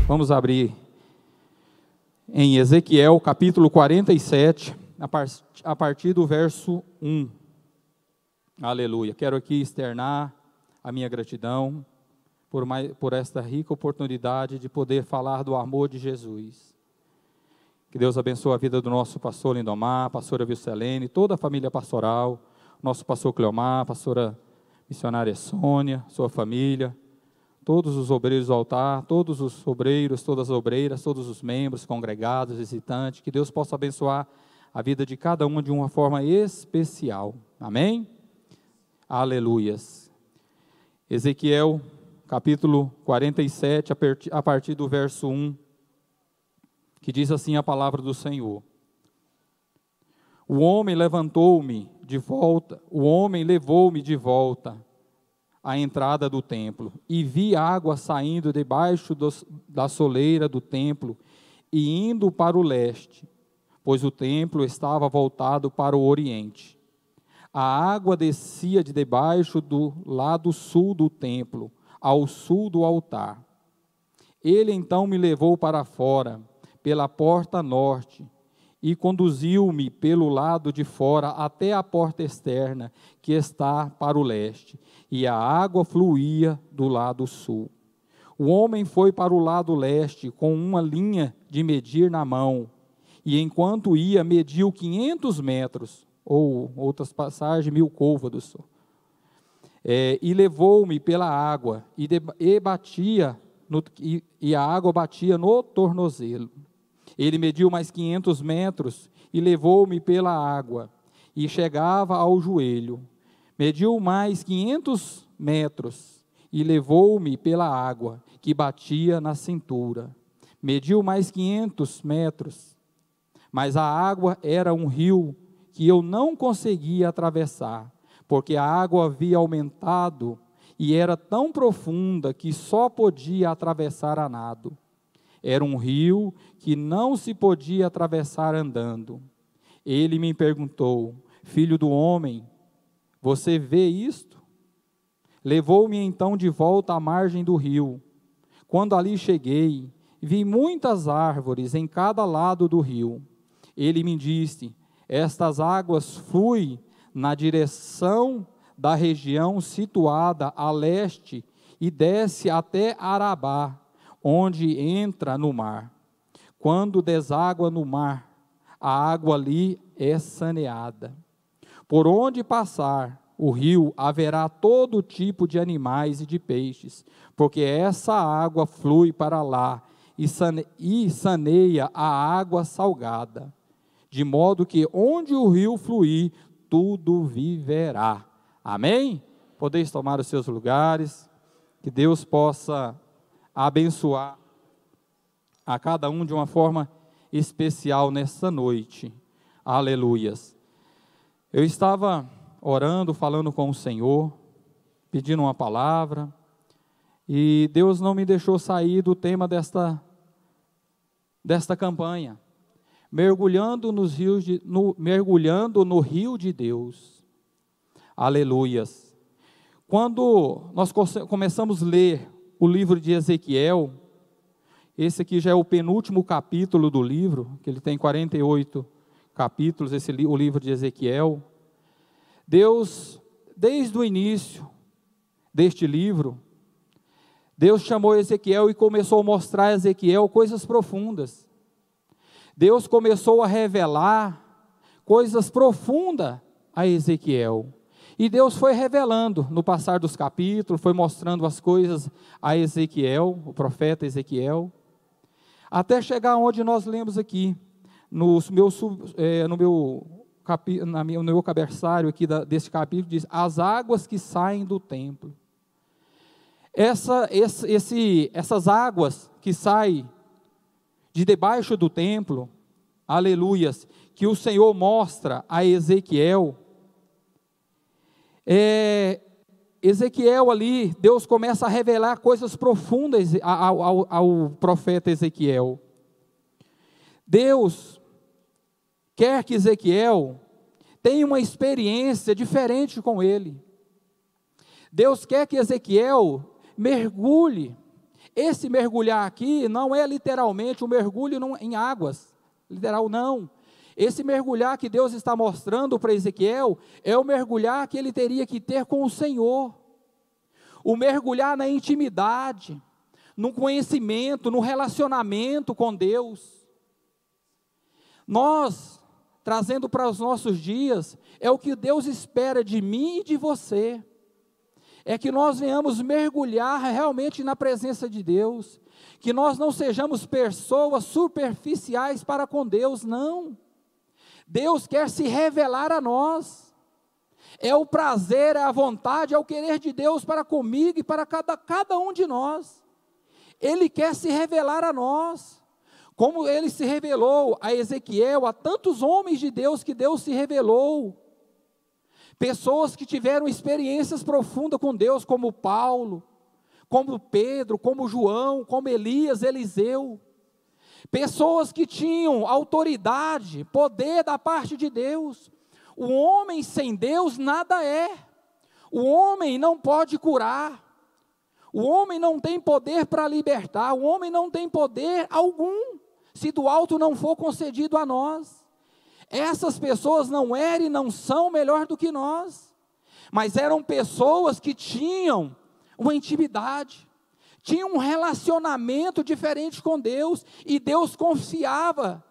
Vamos abrir em Ezequiel, capítulo 47, a partir do verso 1. Aleluia. Quero aqui externar a minha gratidão por esta rica oportunidade de poder falar do amor de Jesus. Que Deus abençoe a vida do nosso pastor Lindomar, pastora Vilcelene, toda a família pastoral, nosso pastor Cleomar, pastora missionária Sônia, sua família, todos os obreiros do altar, todos os obreiros, todas as obreiras, todos os membros, congregados, visitantes, que Deus possa abençoar a vida de cada um de uma forma especial. Amém? Aleluias. Ezequiel, capítulo 47, a partir do verso 1, que diz assim a palavra do Senhor. O homem levou-me de volta à entrada do templo, e vi água saindo debaixo da soleira do templo e indo para o leste, pois o templo estava voltado para o oriente. A água descia de debaixo do lado sul do templo, ao sul do altar. Ele então me levou para fora, pela porta norte, e conduziu-me pelo lado de fora até a porta externa, que está para o leste, e a água fluía do lado sul. O homem foi para o lado leste, com uma linha de medir na mão, e enquanto ia, mediu 500 metros, ou outras passagens, 1000 côvados, e levou-me pela água, e a água batia no tornozelo. Ele mediu mais 500 metros e levou-me pela água, e chegava ao joelho. Mediu mais 500 metros e levou-me pela água, que batia na cintura. Mediu mais 500 metros, mas a água era um rio que eu não conseguia atravessar, porque a água havia aumentado e era tão profunda que só podia atravessar a nado. Era um rio que não se podia atravessar andando. Ele me perguntou: filho do homem, você vê isto? Levou-me então de volta à margem do rio. Quando ali cheguei, vi muitas árvores em cada lado do rio. Ele me disse: estas águas fluem na direção da região situada a leste e desce até Arabá, onde entra no mar. Quando deságua no mar, a água ali é saneada. Por onde passar o rio, haverá todo tipo de animais e de peixes, porque essa água flui para lá e saneia a água salgada, de modo que onde o rio fluir, tudo viverá. Amém? Podeis tomar os seus lugares, que Deus possa abençoar a cada um de uma forma especial nessa noite. Aleluias. Eu estava orando, falando com o Senhor, pedindo uma palavra, e Deus não me deixou sair do tema desta campanha, mergulhando no rio de Deus. Aleluias. Quando nós começamos a ler o livro de Ezequiel, esse aqui já é o penúltimo capítulo do livro, que ele tem 48 capítulos, o livro de Ezequiel. Deus, desde o início deste livro, Deus chamou Ezequiel e começou a mostrar a Ezequiel coisas profundas. Deus começou a revelar coisas profundas a Ezequiel. E Deus foi revelando no passar dos capítulos, foi mostrando as coisas a Ezequiel, o profeta Ezequiel, até chegar onde nós lemos aqui, no meu cabeçalho aqui desse capítulo, diz: as águas que saem do templo. Essas águas que saem de debaixo do templo, aleluias, que o Senhor mostra a Ezequiel, Ezequiel ali, Deus começa a revelar coisas profundas ao profeta Ezequiel. Deus quer que Ezequiel tenha uma experiência diferente com ele. Deus quer que Ezequiel mergulhe Esse mergulhar aqui não é literalmente um mergulho em águas, literal não. Esse mergulhar que Deus está mostrando para Ezequiel, é o mergulhar que ele teria que ter com o Senhor. O mergulhar na intimidade, no conhecimento, no relacionamento com Deus. Nós, trazendo para os nossos dias, é o que Deus espera de mim e de você. É que nós venhamos mergulhar realmente na presença de Deus, que nós não sejamos pessoas superficiais para com Deus, não. Deus quer se revelar a nós, é o prazer, é a vontade, é o querer de Deus para comigo e para cada um de nós. Ele quer se revelar a nós, como Ele se revelou a Ezequiel, a tantos homens de Deus que Deus se revelou, pessoas que tiveram experiências profundas com Deus, como Paulo, como Pedro, como João, como Elias, Eliseu, pessoas que tinham autoridade, poder da parte de Deus. O homem sem Deus nada é, o homem não pode curar, o homem não tem poder para libertar, o homem não tem poder algum, se do alto não for concedido a nós. Essas pessoas não eram e não são melhor do que nós, mas eram pessoas que tinham uma intimidade, tinham um relacionamento diferente com Deus, e Deus confiava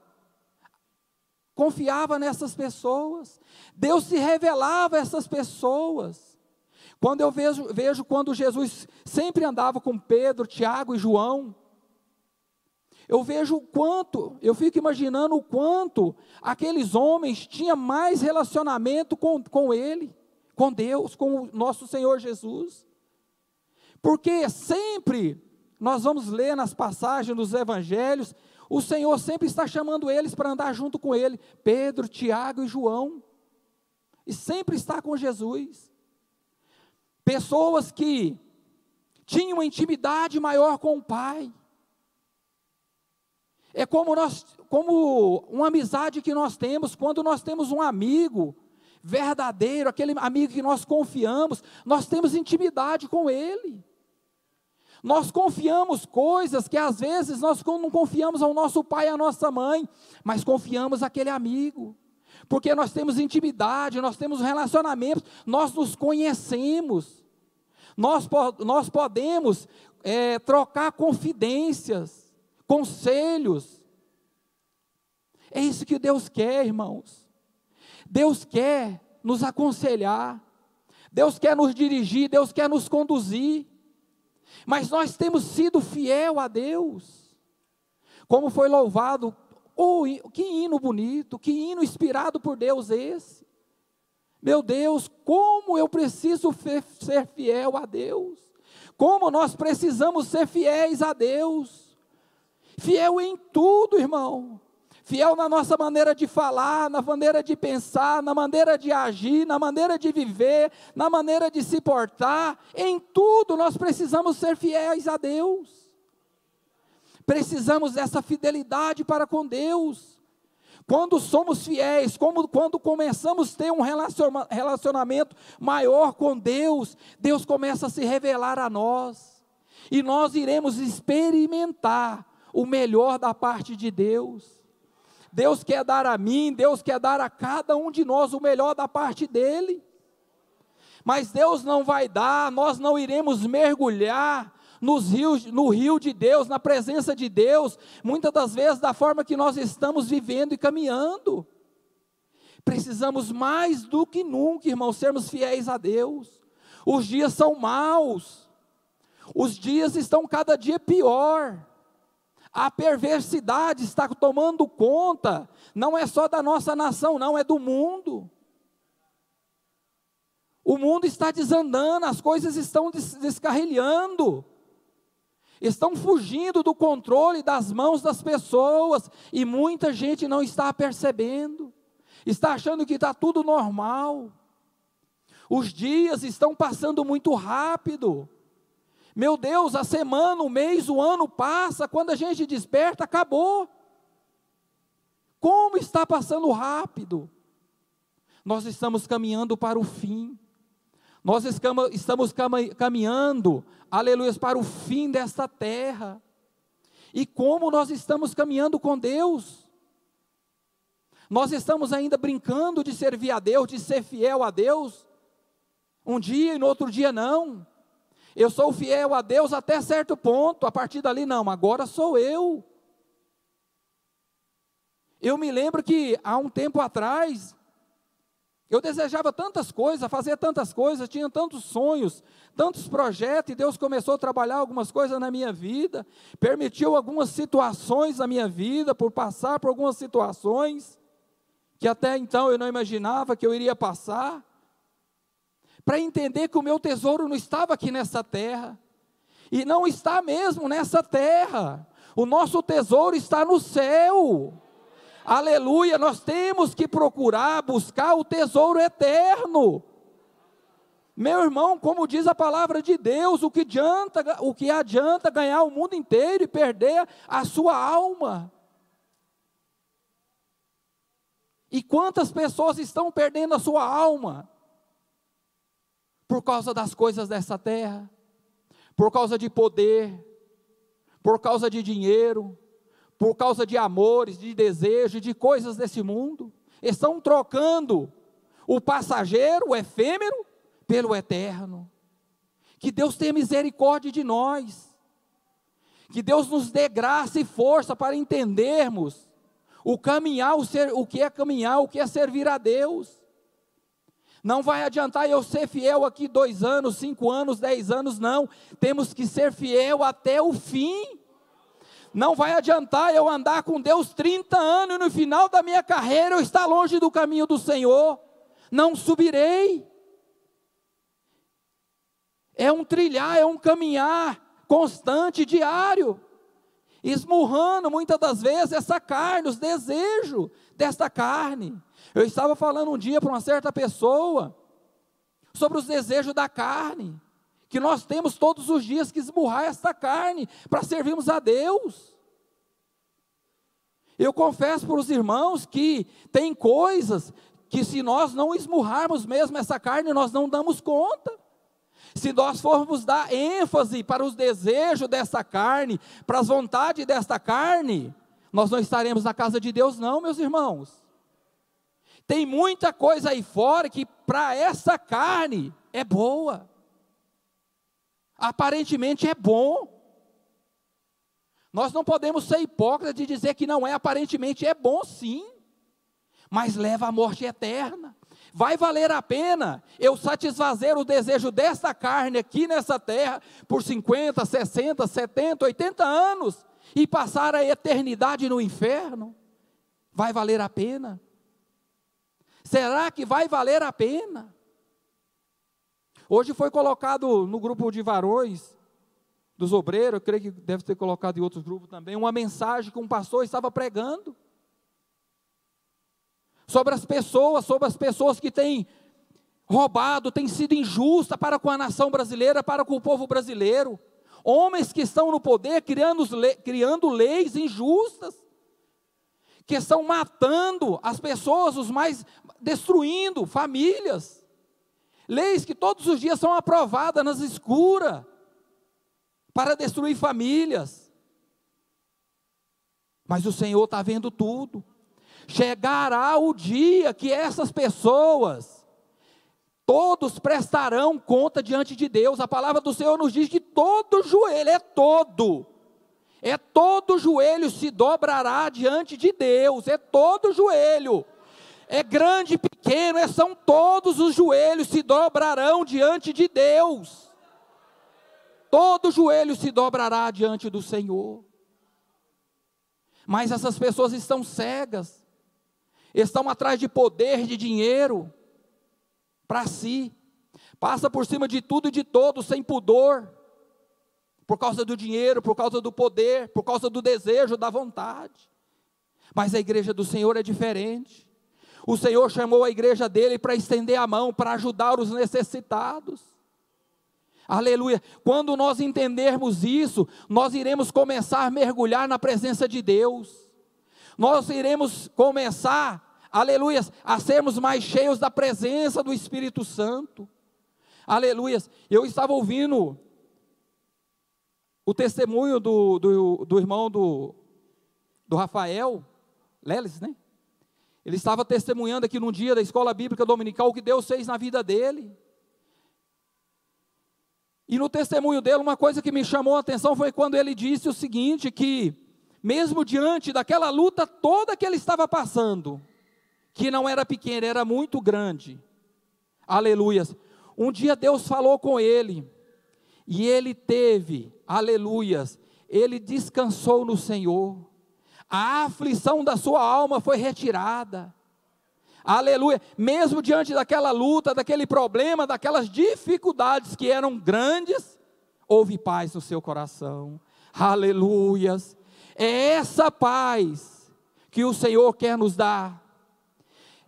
nessas pessoas, Deus se revelava a essas pessoas. Quando eu vejo quando Jesus sempre andava com Pedro, Tiago e João, eu vejo o quanto, eu fico imaginando o quanto aqueles homens tinham mais relacionamento com Ele, com Deus, com o nosso Senhor Jesus. Porque sempre, nós vamos ler nas passagens dos evangelhos, o Senhor sempre está chamando eles para andar junto com Ele, Pedro, Tiago e João, e sempre está com Jesus. Pessoas que tinham uma intimidade maior com o Pai. É como uma amizade que nós temos, quando nós temos um amigo verdadeiro, aquele amigo que nós confiamos, nós temos intimidade com ele. Nós confiamos coisas que às vezes nós não confiamos ao nosso pai e à nossa mãe, mas confiamos àquele amigo, porque nós temos intimidade, nós temos relacionamentos, nós nos conhecemos, nós podemos trocar confidências, conselhos. É isso que Deus quer, irmãos. Deus quer nos aconselhar, Deus quer nos dirigir, Deus quer nos conduzir. Mas nós temos sido fiel a Deus, como foi louvado. Que hino bonito, que hino inspirado por Deus esse. Meu Deus, como eu preciso ser fiel a Deus, como nós precisamos ser fiéis a Deus, fiel em tudo, irmão, fiel na nossa maneira de falar, na maneira de pensar, na maneira de agir, na maneira de viver, na maneira de se portar, em tudo nós precisamos ser fiéis a Deus, precisamos dessa fidelidade para com Deus. Quando somos fiéis, quando começamos a ter um relacionamento maior com Deus, Deus começa a se revelar a nós, e nós iremos experimentar o melhor da parte de Deus. Deus quer dar a mim, Deus quer dar a cada um de nós o melhor da parte dEle, mas Deus não vai dar, nós não iremos mergulhar no rio de Deus, na presença de Deus, muitas das vezes da forma que nós estamos vivendo e caminhando. Precisamos mais do que nunca, irmãos, sermos fiéis a Deus. Os dias são maus, os dias estão cada dia pior, a perversidade está tomando conta, não é só da nossa nação, não, é do mundo. O mundo está desandando, as coisas estão descarrilhando, estão fugindo do controle das mãos das pessoas, e muita gente não está percebendo, está achando que está tudo normal. Os dias estão passando muito rápido. Meu Deus, a semana, o mês, o ano passa, quando a gente desperta, acabou. Como está passando rápido. Nós estamos caminhando para o fim. Nós estamos caminhando, aleluia, para o fim desta terra. E como nós estamos caminhando com Deus? Nós estamos ainda brincando de servir a Deus, de ser fiel a Deus? Um dia e no outro dia não. Eu sou fiel a Deus até certo ponto, a partir dali não, agora sou eu. Eu me lembro que há um tempo atrás, eu desejava tantas coisas, fazia tantas coisas, tinha tantos sonhos, tantos projetos, e Deus começou a trabalhar algumas coisas na minha vida, permitiu algumas situações na minha vida, por passar por algumas situações, que até então eu não imaginava que eu iria passar, para entender que o meu tesouro não estava aqui nessa terra, e não está mesmo nessa terra, o nosso tesouro está no céu. Aleluia, nós temos que procurar, buscar o tesouro eterno. Meu irmão, como diz a palavra de Deus, o que adianta ganhar o mundo inteiro e perder a sua alma? E quantas pessoas estão perdendo a sua alma? Por causa das coisas dessa terra, por causa de poder, por causa de dinheiro, por causa de amores, de desejos, de coisas desse mundo. Estão trocando o passageiro, o efêmero, pelo eterno. Que Deus tenha misericórdia de nós. Que Deus nos dê graça e força para entendermos o caminhar, o que é caminhar, o que é servir a Deus. Não vai adiantar eu ser fiel aqui 2 anos, 5 anos, 10 anos, não. Temos que ser fiel até o fim. Não vai adiantar eu andar com Deus 30 anos e no final da minha carreira eu estar longe do caminho do Senhor. Não subirei. É um trilhar, é um caminhar constante, diário. Esmurrando muitas das vezes essa carne, os desejos desta carne. Eu estava falando um dia para uma certa pessoa sobre os desejos da carne, que nós temos todos os dias que esmurrar esta carne para servirmos a Deus. Eu confesso para os irmãos que tem coisas que se nós não esmurrarmos mesmo essa carne, nós não damos conta. Se nós formos dar ênfase para os desejos dessa carne, para as vontades desta carne, nós não estaremos na casa de Deus não, meus irmãos. Tem muita coisa aí fora que para essa carne é boa. Aparentemente é bom. Nós não podemos ser hipócritas de dizer que não é, aparentemente é bom sim, mas leva à morte eterna. Vai valer a pena eu satisfazer o desejo desta carne aqui nessa terra por 50, 60, 70, 80 anos e passar a eternidade no inferno? Vai valer a pena? Será que vai valer a pena? Hoje foi colocado no grupo de varões, dos obreiros, eu creio que deve ter colocado em outros grupos também, uma mensagem que um pastor estava pregando, sobre as pessoas que têm roubado, têm sido injusta para com a nação brasileira, para com o povo brasileiro, homens que estão no poder, criando leis injustas, que estão matando as pessoas, destruindo famílias, leis que todos os dias são aprovadas nas escuras, para destruir famílias, mas o Senhor está vendo tudo. Chegará o dia que essas pessoas, todos prestarão conta diante de Deus. A palavra do Senhor nos diz que todo joelho se dobrará diante de Deus, é todo joelho, é grande, pequeno, são todos os joelhos se dobrarão diante de Deus, todo joelho se dobrará diante do Senhor. Mas essas pessoas estão cegas, estão atrás de poder, de dinheiro, para si, passa por cima de tudo e de todos, sem pudor, por causa do dinheiro, por causa do poder, por causa do desejo, da vontade. Mas a igreja do Senhor é diferente. O Senhor chamou a igreja dele para estender a mão, para ajudar os necessitados. Aleluia. Quando nós entendermos isso, nós iremos começar a mergulhar na presença de Deus. Nós iremos começar, aleluia, a sermos mais cheios da presença do Espírito Santo. Aleluias. Eu estava ouvindo o testemunho do irmão do Rafael Leles, né? Ele estava testemunhando aqui num dia da escola bíblica dominical o que Deus fez na vida dele. E no testemunho dele, uma coisa que me chamou a atenção foi quando ele disse o seguinte, que mesmo diante daquela luta toda que ele estava passando, que não era pequena, era muito grande, aleluias, um dia Deus falou com ele, e ele teve, aleluias, ele descansou no Senhor, a aflição da sua alma foi retirada, aleluia, mesmo diante daquela luta, daquele problema, daquelas dificuldades que eram grandes, houve paz no seu coração, aleluias. É essa paz que o Senhor quer nos dar,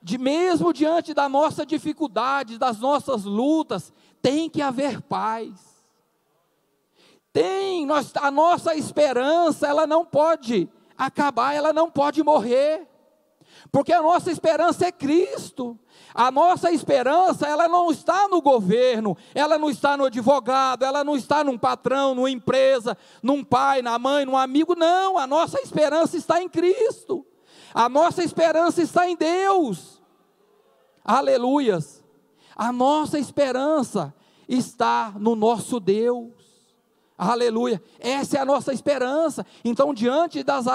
de mesmo diante da nossa dificuldade, das nossas lutas, tem que haver paz, a nossa esperança, ela não pode acabar, ela não pode morrer, porque a nossa esperança é Cristo. A nossa esperança, ela não está no governo, ela não está no advogado, ela não está num patrão, numa empresa, num pai, na mãe, num amigo, não, a nossa esperança está em Cristo, a nossa esperança está em Deus, aleluias, a nossa esperança está no nosso Deus, aleluia, essa é a nossa esperança. Então diante das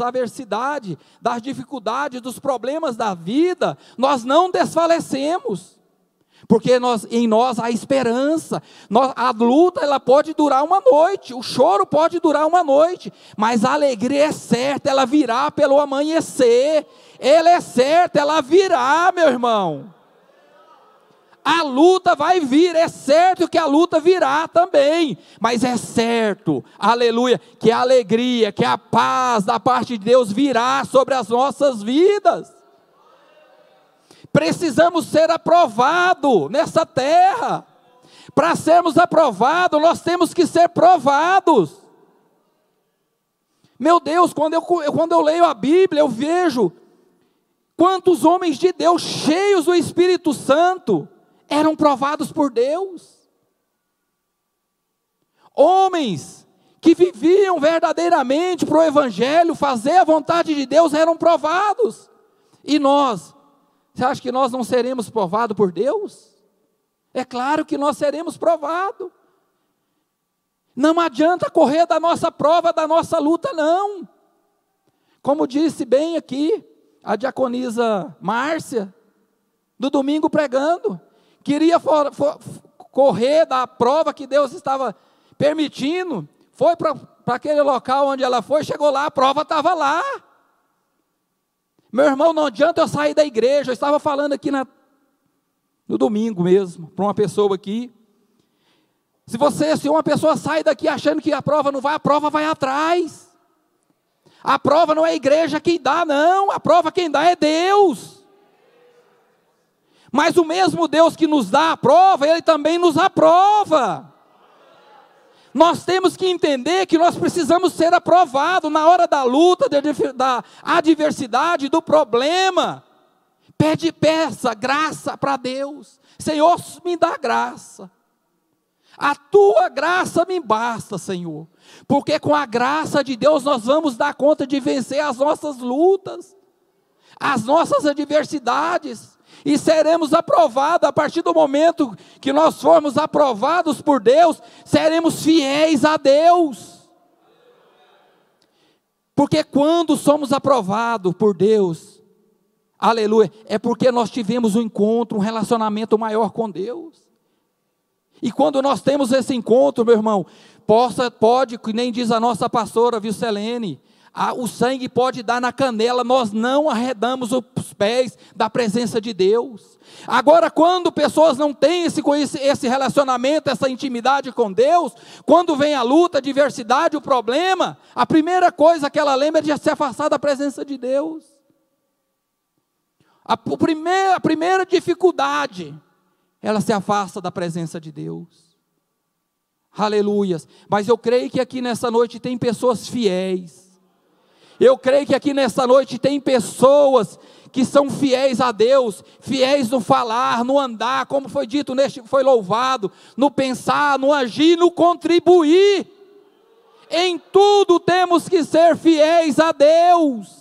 adversidades, das dificuldades, dos problemas da vida, nós não desfalecemos, porque em nós há esperança. A luta ela pode durar uma noite, o choro pode durar uma noite, mas a alegria é certa, ela virá pelo amanhecer, ela é certa, ela virá, meu irmão. A luta vai vir, é certo que a luta virá também, mas é certo, aleluia, que a alegria, que a paz da parte de Deus virá sobre as nossas vidas. Precisamos ser aprovados nessa terra. Para sermos aprovados, nós temos que ser provados. Meu Deus, quando eu leio a Bíblia, eu vejo quantos homens de Deus cheios do Espírito Santo eram provados por Deus. Homens que viviam verdadeiramente para o Evangelho, fazer a vontade de Deus, eram provados. E nós, você acha que nós não seremos provados por Deus? É claro que nós seremos provados. Não adianta correr da nossa prova, da nossa luta, não. Como disse bem aqui a diaconisa Márcia, do domingo pregando, queria correr da prova que Deus estava permitindo, foi para aquele local onde ela foi, chegou lá, a prova estava lá. Meu irmão, não adianta eu sair da igreja, eu estava falando aqui no domingo mesmo, para uma pessoa aqui, se uma pessoa sai daqui achando que a prova não vai, a prova vai atrás. A prova não é a igreja quem dá, não, a prova quem dá é Deus. Mas o mesmo Deus que nos dá a prova, Ele também nos aprova. Nós temos que entender que nós precisamos ser aprovados na hora da luta, da adversidade, do problema. Peça graça para Deus. Senhor, me dá graça. A tua graça me basta, Senhor. Porque com a graça de Deus nós vamos dar conta de vencer as nossas lutas, as nossas adversidades. E seremos aprovados. A partir do momento que nós formos aprovados por Deus, seremos fiéis a Deus. Porque quando somos aprovados por Deus, aleluia, é porque nós tivemos um encontro, um relacionamento maior com Deus. E quando nós temos esse encontro, meu irmão, pode, que nem diz a nossa pastora Vilcelene, o sangue pode dar na canela, nós não arredamos os pés da presença de Deus. Agora, quando pessoas não têm esse relacionamento, essa intimidade com Deus, quando vem a luta, a adversidade, o problema, a primeira coisa que ela lembra é de se afastar da presença de Deus. A primeira dificuldade, ela se afasta da presença de Deus. Aleluias. Mas eu creio que aqui nessa noite tem pessoas fiéis. Eu creio que aqui nessa noite tem pessoas que são fiéis a Deus, fiéis no falar, no andar, como foi dito foi louvado, no pensar, no agir, no contribuir. Em tudo temos que ser fiéis a Deus.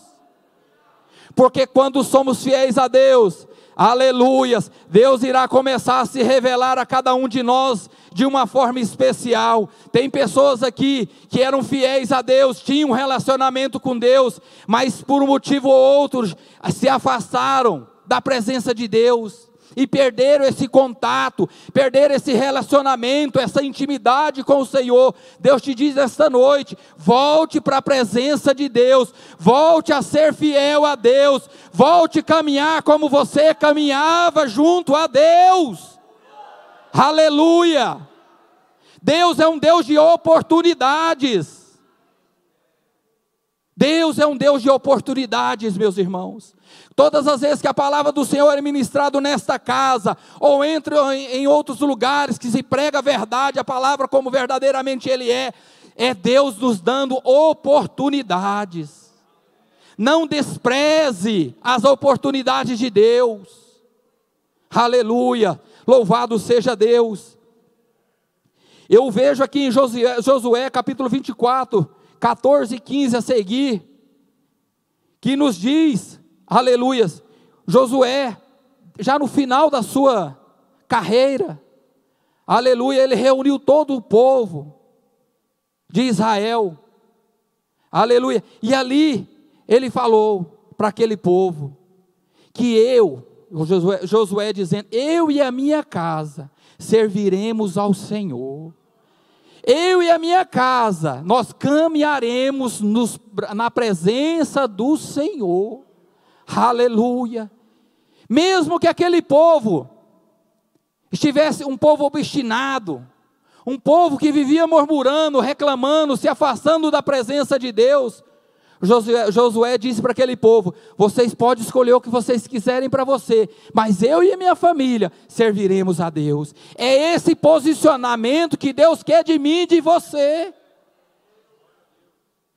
Porque quando somos fiéis a Deus, aleluias, Deus irá começar a se revelar a cada um de nós de uma forma especial. Tem pessoas aqui que eram fiéis a Deus, tinham um relacionamento com Deus, mas por um motivo ou outro se afastaram da presença de Deus e perderam esse contato, perderam esse relacionamento, essa intimidade com o Senhor. Deus te diz esta noite: volte para a presença de Deus, volte a ser fiel a Deus, volte a caminhar como você caminhava junto a Deus. Aleluia! Deus é um Deus de oportunidades. Deus é um Deus de oportunidades, meus irmãos. Todas as vezes que a palavra do Senhor é ministrada nesta casa, ou entra em outros lugares que se prega a verdade, a palavra como verdadeiramente Ele é Deus nos dando oportunidades. Não despreze as oportunidades de Deus. Aleluia, louvado seja Deus. Eu vejo aqui em Josué capítulo 24, 14 e 15 a seguir, que nos diz, aleluias, Josué, já no final da sua carreira, aleluia, ele reuniu todo o povo de Israel, aleluia, e ali ele falou para aquele povo, que Josué dizendo, eu e a minha casa serviremos ao Senhor. Eu e a minha casa, nós caminharemos na presença do Senhor. Aleluia. Mesmo que aquele povo estivesse um povo obstinado, um povo que vivia murmurando, reclamando, se afastando da presença de Deus, Josué disse para aquele povo: vocês podem escolher o que vocês quiserem para você, mas eu e a minha família serviremos a Deus. É esse posicionamento que Deus quer de mim e de você.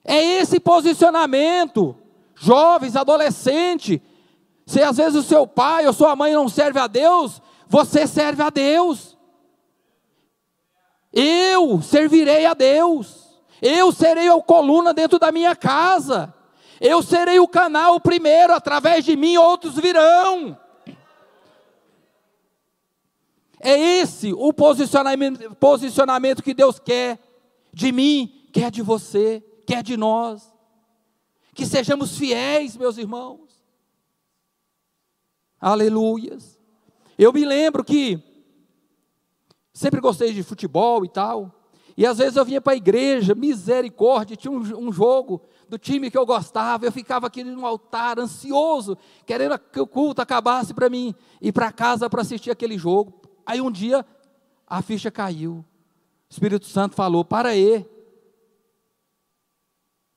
É esse posicionamento. Jovens, adolescentes, se às vezes o seu pai ou sua mãe não serve a Deus, você serve a Deus. Eu servirei a Deus. Eu serei a coluna dentro da minha casa. Eu serei o canal primeiro, através de mim outros virão. É esse o posicionamento que Deus quer de mim, quer de você, quer de nós. Que sejamos fiéis, meus irmãos. Aleluias. Eu me lembro que sempre gostei de futebol e tal. E às vezes eu vinha para a igreja, misericórdia, tinha um jogo do time que eu gostava, eu ficava aqui no altar, ansioso, querendo que o culto acabasse para mim ir para casa para assistir aquele jogo. Aí um dia, a ficha caiu, o Espírito Santo falou: para aí,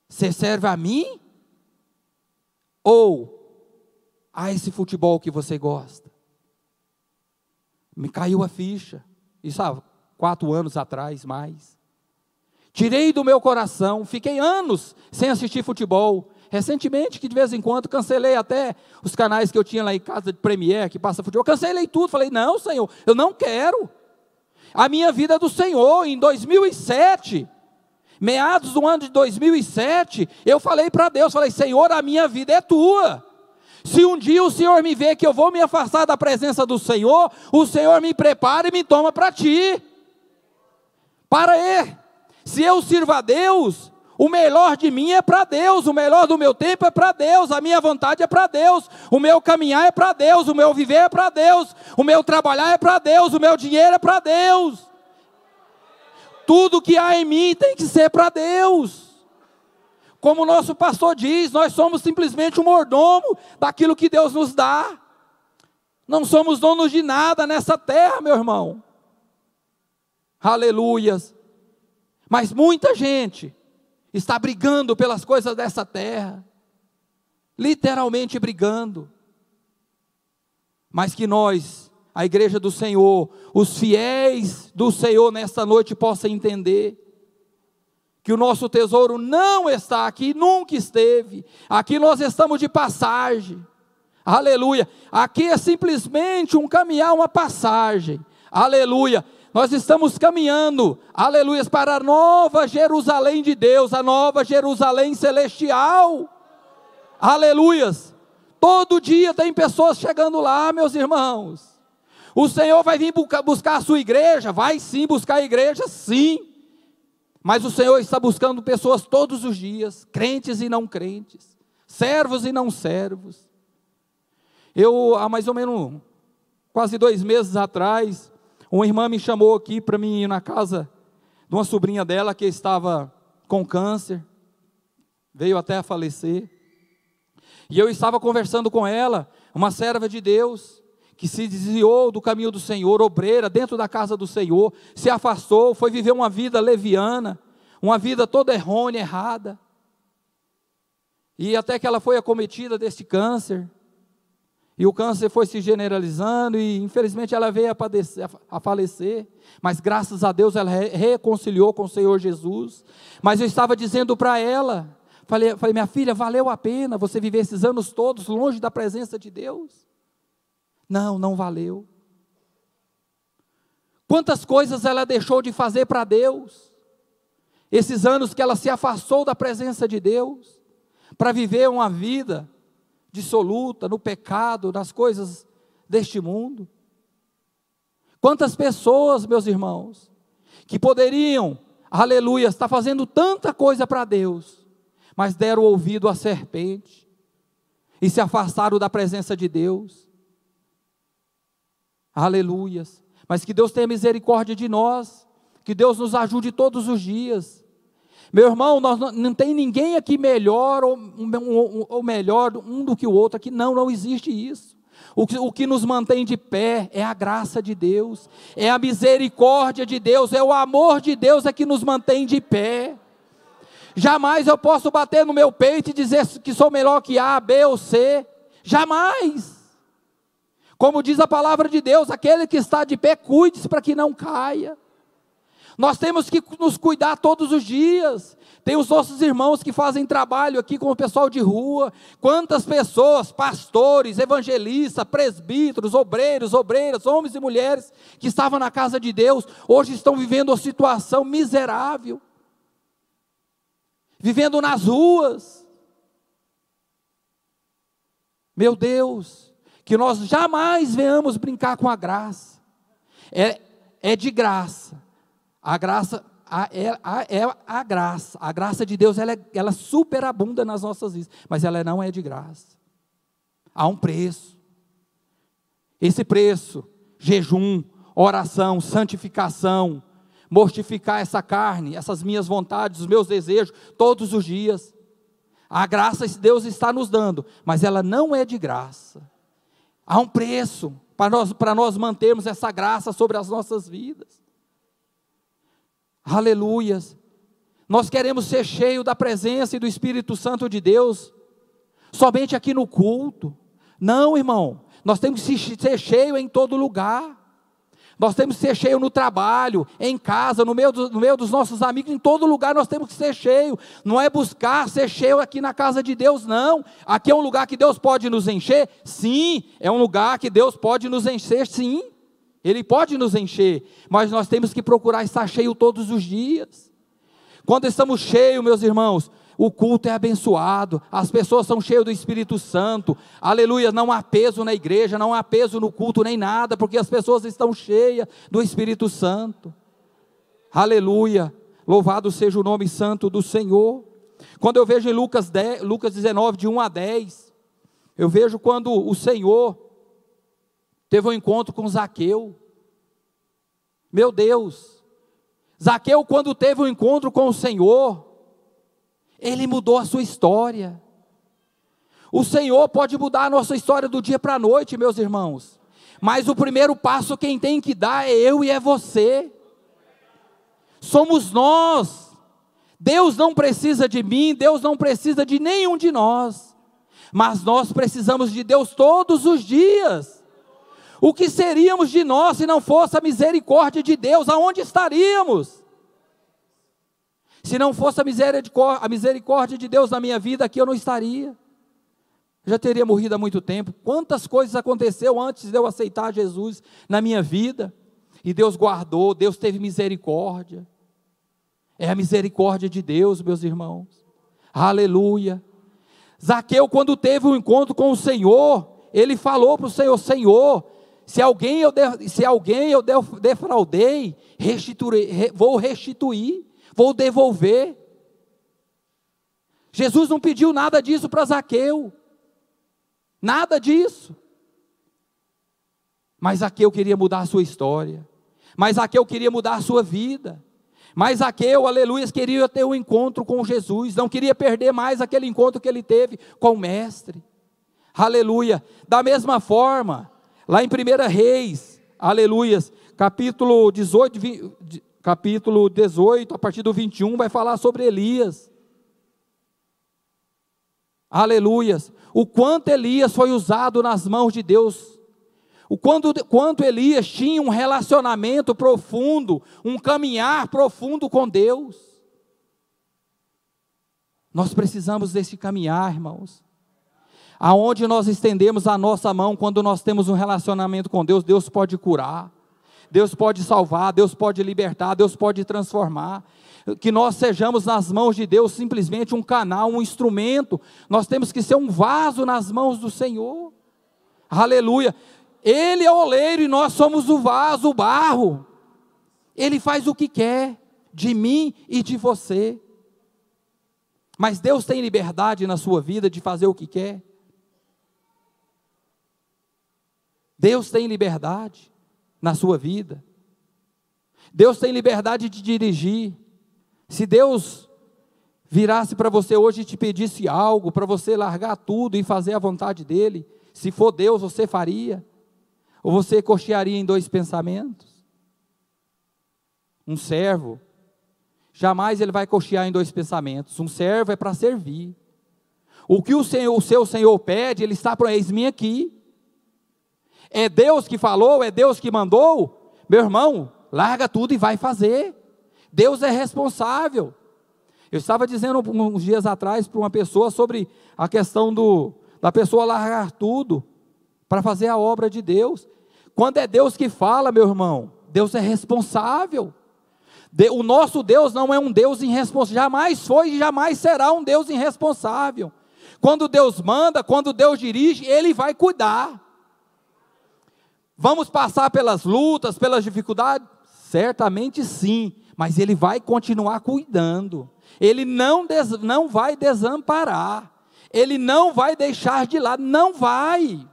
você serve a mim? Ou a esse futebol que você gosta? Me caiu a ficha, isso há 4 anos atrás, mais. Tirei do meu coração, fiquei anos sem assistir futebol. Recentemente, que de vez em quando, cancelei até os canais que eu tinha lá em casa de Premier, que passa futebol. Cancelei tudo, falei: não, Senhor, eu não quero. A minha vida é do Senhor. Em 2007, meados do ano de 2007, eu falei para Deus, falei: Senhor, a minha vida é tua. Se um dia o Senhor me vê que eu vou me afastar da presença do Senhor, o Senhor me prepara e me toma para ti. Para aí. Se eu sirvo a Deus, o melhor de mim é para Deus, o melhor do meu tempo é para Deus, a minha vontade é para Deus, o meu caminhar é para Deus, o meu viver é para Deus, o meu trabalhar é para Deus, o meu dinheiro é para Deus. Tudo que há em mim tem que ser para Deus. Como o nosso pastor diz, nós somos simplesmente um mordomo daquilo que Deus nos dá. Não somos donos de nada nessa terra, meu irmão. Aleluias. Mas muita gente está brigando pelas coisas dessa terra, literalmente brigando. Mas que nós, a igreja do Senhor, os fiéis do Senhor nesta noite possam entender que o nosso tesouro não está aqui, nunca esteve. Aqui nós estamos de passagem. Aleluia. Aqui é simplesmente um caminhar, uma passagem. Aleluia. Nós estamos caminhando, aleluia, para a nova Jerusalém de Deus, a nova Jerusalém celestial. Aleluias. Todo dia tem pessoas chegando lá, meus irmãos. O Senhor vai vir buscar a sua igreja? Vai sim buscar a igreja, sim. Mas o Senhor está buscando pessoas todos os dias, crentes e não crentes, servos e não servos. Eu, há mais ou menos quase 2 meses atrás, uma irmã me chamou aqui para mim ir na casa de uma sobrinha dela que estava com câncer, veio até a falecer. E eu estava conversando com ela, uma serva de Deus, que se desviou do caminho do Senhor, obreira, dentro da casa do Senhor, se afastou, foi viver uma vida leviana, uma vida toda errônea, errada. E até que ela foi acometida deste câncer, e o câncer foi se generalizando, e infelizmente ela veio a falecer, mas graças a Deus ela reconciliou com o Senhor Jesus. Mas eu estava dizendo para ela, falei, minha filha, valeu a pena você viver esses anos todos longe da presença de Deus? Não, não valeu. Quantas coisas ela deixou de fazer para Deus, esses anos que ela se afastou da presença de Deus, para viver uma vida dissoluta no pecado, nas coisas deste mundo. Quantas pessoas, meus irmãos, que poderiam, aleluia, estar fazendo tanta coisa para Deus, mas deram ouvido à serpente, e se afastaram da presença de Deus. Aleluias. Mas que Deus tenha misericórdia de nós, que Deus nos ajude todos os dias. Meu irmão, não tem ninguém aqui melhor ou melhor um do que o outro aqui, não existe isso. O que nos mantém de pé é a graça de Deus, é a misericórdia de Deus, é o amor de Deus que nos mantém de pé. Jamais eu posso bater no meu peito e dizer que sou melhor que A, B ou C, jamais. Como diz a palavra de Deus, aquele que está de pé, cuide-se para que não caia. Nós temos que nos cuidar todos os dias. Tem os nossos irmãos que fazem trabalho aqui com o pessoal de rua. Quantas pessoas, pastores, evangelistas, presbíteros, obreiros, obreiras, homens e mulheres que estavam na casa de Deus, hoje estão vivendo uma situação miserável, vivendo nas ruas. Meu Deus, que nós jamais venhamos brincar com a graça. É de graça. A graça é a graça. A graça de Deus, ela superabunda nas nossas vidas, mas ela não é de graça. Há um preço. Esse preço, jejum, oração, santificação, mortificar essa carne, essas minhas vontades, os meus desejos, todos os dias. A graça que Deus está nos dando, mas ela não é de graça. Há um preço para nós mantermos essa graça sobre as nossas vidas. Aleluias. Nós queremos ser cheios da presença e do Espírito Santo de Deus somente aqui no culto. Não, irmão, nós temos que ser cheios em todo lugar. Nós temos que ser cheios no trabalho, em casa, no meio dos nossos amigos, em todo lugar nós temos que ser cheios. Não é buscar ser cheio aqui na casa de Deus, não. Aqui é um lugar que Deus pode nos encher? Sim, é um lugar que Deus pode nos encher, sim. Ele pode nos encher, mas nós temos que procurar estar cheio todos os dias. Quando estamos cheios, meus irmãos, o culto é abençoado, as pessoas são cheias do Espírito Santo, aleluia, não há peso na igreja, não há peso no culto nem nada, porque as pessoas estão cheias do Espírito Santo. Aleluia, louvado seja o nome santo do Senhor. Quando eu vejo em Lucas 19, de 1 a 10, eu vejo quando o Senhor teve um encontro com Zaqueu. Meu Deus, Zaqueu, quando teve um encontro com o Senhor, ele mudou a sua história. O Senhor pode mudar a nossa história do dia para a noite, meus irmãos, mas o primeiro passo quem tem que dar é eu e é você. Somos nós. Deus não precisa de mim, Deus não precisa de nenhum de nós, mas nós precisamos de Deus todos os dias. O que seríamos de nós se não fosse a misericórdia de Deus? Aonde estaríamos? Se não fosse a misericórdia de Deus na minha vida, aqui eu não estaria. já teria morrido há muito tempo. Quantas coisas aconteceu antes de eu aceitar Jesus na minha vida, e Deus guardou, Deus teve misericórdia. É a misericórdia de Deus, meus irmãos. Aleluia. Zaqueu, quando teve um encontro com o Senhor, ele falou para o Senhor: Senhor, se alguém eu defraudei, vou restituir, vou devolver. Jesus não pediu nada disso para Zaqueu, nada disso. Mas Zaqueu queria mudar a sua história, mas Zaqueu queria mudar a sua vida, mas Zaqueu, aleluia, queria ter um encontro com Jesus, não queria perder mais aquele encontro que ele teve com o Mestre, aleluia. Da mesma forma, lá em 1 Reis, aleluia, capítulo 18, a partir do 21, vai falar sobre Elias, aleluia, o quanto Elias foi usado nas mãos de Deus, o quanto Elias tinha um relacionamento profundo, um caminhar profundo com Deus. Nós precisamos desse caminhar, irmãos, aonde nós estendemos a nossa mão, quando nós temos um relacionamento com Deus, Deus pode curar, Deus pode salvar, Deus pode libertar, Deus pode transformar. Que nós sejamos nas mãos de Deus simplesmente um canal, um instrumento. Nós temos que ser um vaso nas mãos do Senhor, aleluia. Ele é o oleiro e nós somos o vaso, o barro. Ele faz o que quer de mim e de você. Mas Deus tem liberdade na sua vida de fazer o que quer? Deus tem liberdade na sua vida. Deus tem liberdade de dirigir. Se Deus virasse para você hoje e te pedisse algo, para você largar tudo e fazer a vontade dEle, se for Deus, você faria? Ou você cochearia em dois pensamentos? Um servo, jamais ele vai cochear em dois pensamentos. Um servo é para servir. O que o seu Senhor pede, Ele está para eis-me aqui. É Deus que falou, é Deus que mandou? Meu irmão, larga tudo e vai fazer. Deus é responsável. Eu estava dizendo uns dias atrás para uma pessoa sobre a questão da pessoa largar tudo para fazer a obra de Deus. Quando é Deus que fala, meu irmão, Deus é responsável. O nosso Deus não é um Deus irresponsável, jamais foi e jamais será um Deus irresponsável. Quando Deus manda, quando Deus dirige, Ele vai cuidar. Vamos passar pelas lutas, pelas dificuldades? Certamente sim, mas Ele vai continuar cuidando. Ele não vai desamparar, Ele não vai deixar de lado, não vai.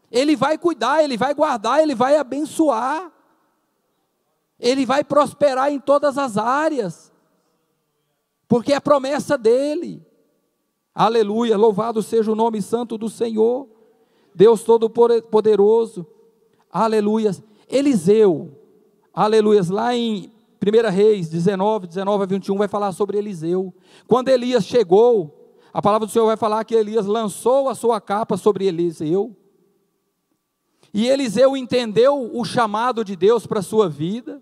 Ele vai cuidar, Ele vai guardar, Ele vai abençoar. Ele vai prosperar em todas as áreas, porque é a promessa dEle. Aleluia, louvado seja o nome santo do Senhor, Deus Todo-Poderoso. Aleluia. Eliseu, aleluia, lá em 1 Reis 19 a 21, vai falar sobre Eliseu. Quando Elias chegou, a palavra do Senhor vai falar que Elias lançou a sua capa sobre Eliseu, e Eliseu entendeu o chamado de Deus para a sua vida.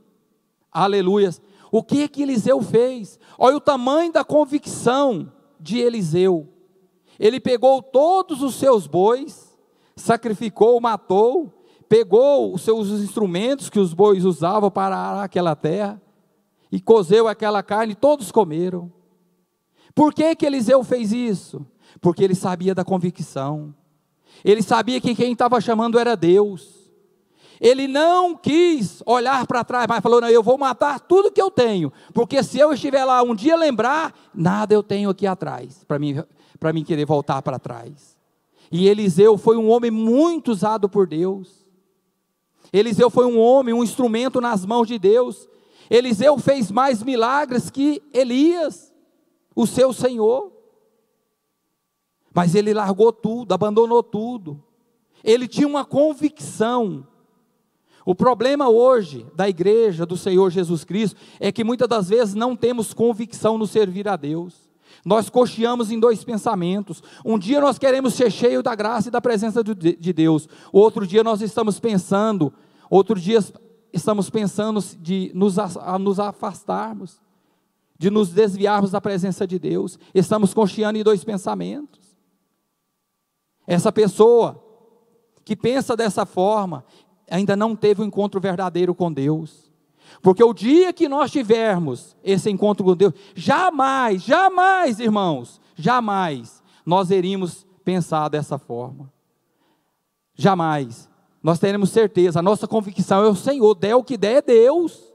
Aleluia. O que Eliseu fez? Olha o tamanho da convicção de Eliseu. Ele pegou todos os seus bois, sacrificou, matou, pegou os seus instrumentos que os bois usavam para arar aquela terra, e cozeu aquela carne, e todos comeram. Por que Eliseu fez isso? Porque ele sabia da convicção. Ele sabia que quem estava chamando era Deus. Ele não quis olhar para trás, mas falou: não, eu vou matar tudo que eu tenho, porque se eu estiver lá um dia lembrar, nada eu tenho aqui atrás, para mim querer voltar para trás. E Eliseu foi um homem muito usado por Deus. Eliseu foi um homem, um instrumento nas mãos de Deus. Eliseu fez mais milagres que Elias, o seu Senhor. Mas ele largou tudo, abandonou tudo. Ele tinha uma convicção. O problema hoje da igreja do Senhor Jesus Cristo é que muitas das vezes não temos convicção no servir a Deus. Nós cocheamos em dois pensamentos. Um dia nós queremos ser cheios da graça e da presença de Deus. Outro dia nós estamos pensando, de nos afastarmos, de nos desviarmos da presença de Deus. Estamos cocheando em dois pensamentos. Essa pessoa que pensa dessa forma, ainda não teve um encontro verdadeiro com Deus. Porque o dia que nós tivermos esse encontro com Deus, jamais, jamais, irmãos, jamais nós iríamos pensar dessa forma. Jamais. Nós teremos certeza, a nossa convicção é o Senhor, der o que der é Deus.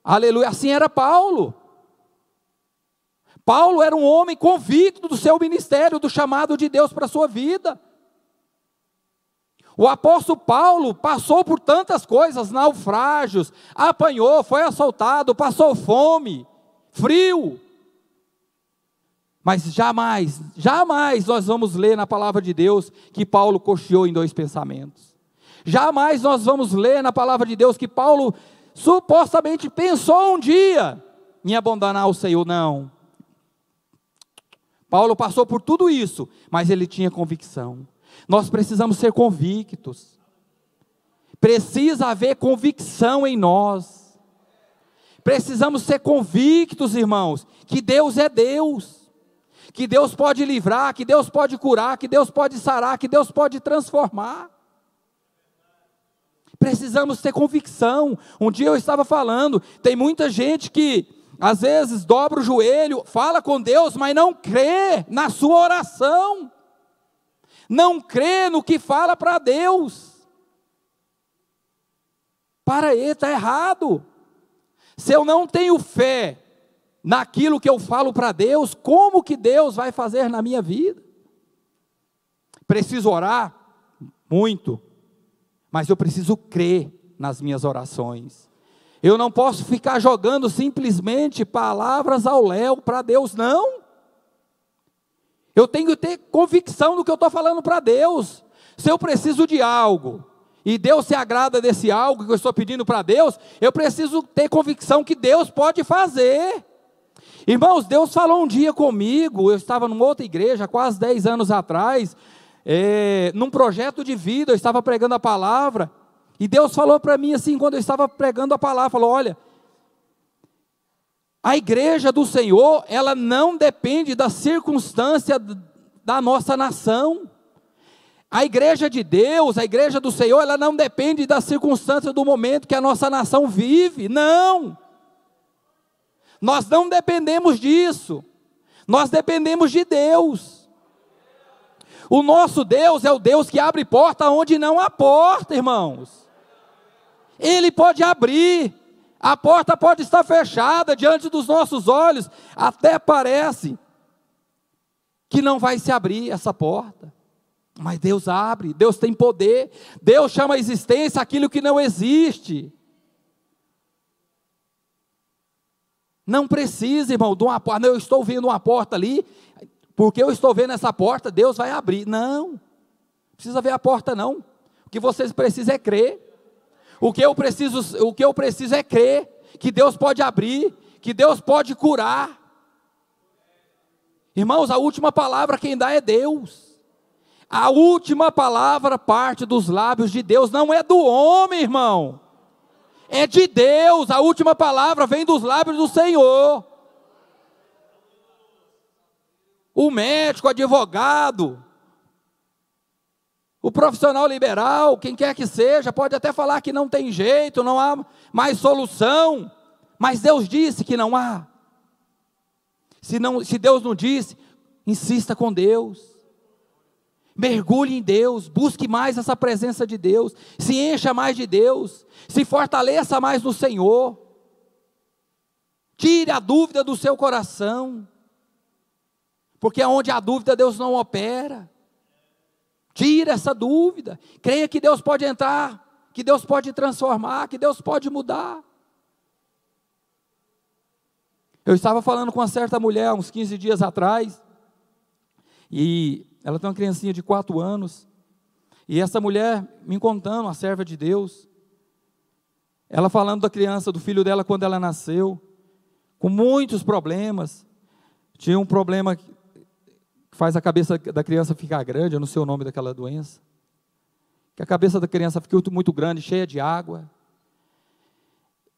Aleluia, assim era Paulo. Paulo era um homem convicto do seu ministério, do chamado de Deus para a sua vida. O apóstolo Paulo passou por tantas coisas, naufrágios, apanhou, foi assaltado, passou fome, frio. Mas jamais, jamais nós vamos ler na palavra de Deus que Paulo cocheou em 2 pensamentos. Jamais nós vamos ler na palavra de Deus que Paulo supostamente pensou um dia em abandonar o Senhor. Não. Paulo passou por tudo isso, mas ele tinha convicção. Nós precisamos ser convictos. Precisa haver convicção em nós. Precisamos ser convictos, irmãos, que Deus é Deus. Que Deus pode livrar, que Deus pode curar, que Deus pode sarar, que Deus pode transformar. Precisamos ter convicção. Um dia eu estava falando, tem muita gente que às vezes dobra o joelho, fala com Deus, mas não crê na sua oração. Não crê no que fala para Deus. Para aí, está errado. Se eu não tenho fé naquilo que eu falo para Deus, como que Deus vai fazer na minha vida? Preciso orar? Muito. Mas eu preciso crer nas minhas orações. Eu não posso ficar jogando simplesmente palavras ao léu para Deus, não. Eu tenho que ter convicção do que eu estou falando para Deus. Se eu preciso de algo, e Deus se agrada desse algo que eu estou pedindo para Deus, eu preciso ter convicção que Deus pode fazer. Irmãos, Deus falou um dia comigo, eu estava numa outra igreja, quase 10 anos atrás, num projeto de vida, eu estava pregando a palavra, e Deus falou para mim assim, quando eu estava pregando a palavra, falou, olha, a igreja do Senhor, ela não depende da circunstância da nossa nação. A igreja de Deus, a igreja do Senhor, ela não depende da circunstância do momento que a nossa nação vive, não. Nós não dependemos disso, nós dependemos de Deus. O nosso Deus é o Deus que abre porta onde não há porta, irmãos. Ele pode abrir. A porta pode estar fechada diante dos nossos olhos, até parece que não vai se abrir essa porta, mas Deus abre, Deus tem poder, Deus chama a existência aquilo que não existe. Não precisa, irmão, de uma porta, eu estou vendo uma porta ali, porque eu estou vendo essa porta, Deus vai abrir. Não precisa ver a porta não, o que vocês precisam é crer. O que eu preciso é crer que Deus pode abrir, que Deus pode curar. Irmãos, a última palavra quem dá é Deus. A última palavra parte dos lábios de Deus, não é do homem, irmão. É de Deus, a última palavra vem dos lábios do Senhor. O médico, o advogado, o profissional liberal, quem quer que seja, pode até falar que não tem jeito, não há mais solução, mas Deus disse que não há. Se Deus não disse, insista com Deus, mergulhe em Deus, busque mais essa presença de Deus, se encha mais de Deus, se fortaleça mais no Senhor, tire a dúvida do seu coração, porque onde há dúvida Deus não opera. Tira essa dúvida, creia que Deus pode entrar, que Deus pode transformar, que Deus pode mudar. Eu estava falando com uma certa mulher, uns 15 dias atrás, e ela tem uma criancinha de 4 anos, e essa mulher me contando, uma serva de Deus, ela falando da criança, do filho dela quando ela nasceu, com muitos problemas, tinha um problema que faz a cabeça da criança ficar grande, eu não sei o nome daquela doença, que a cabeça da criança fica muito grande, cheia de água,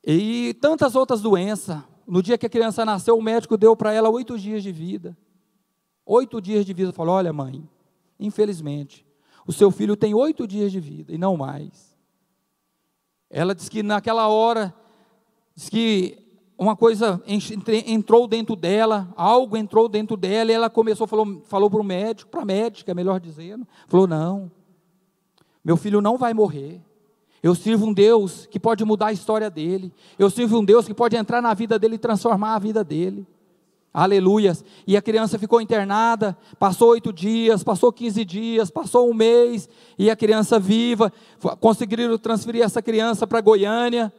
e tantas outras doenças. No dia que a criança nasceu, o médico deu para ela 8 dias de vida, 8 dias de vida, falou, olha mãe, infelizmente, o seu filho tem 8 dias de vida e não mais. Ela diz que naquela hora, diz que uma coisa entrou dentro dela, algo entrou dentro dela, e ela começou, falou para o médico, para a médica, melhor dizendo, falou: não, meu filho não vai morrer, eu sirvo um Deus que pode mudar a história dele, eu sirvo um Deus que pode entrar na vida dele e transformar a vida dele, aleluias. E a criança ficou internada, passou 8 dias, passou 15 dias, passou um mês, e a criança viva, conseguiram transferir essa criança para Goiânia,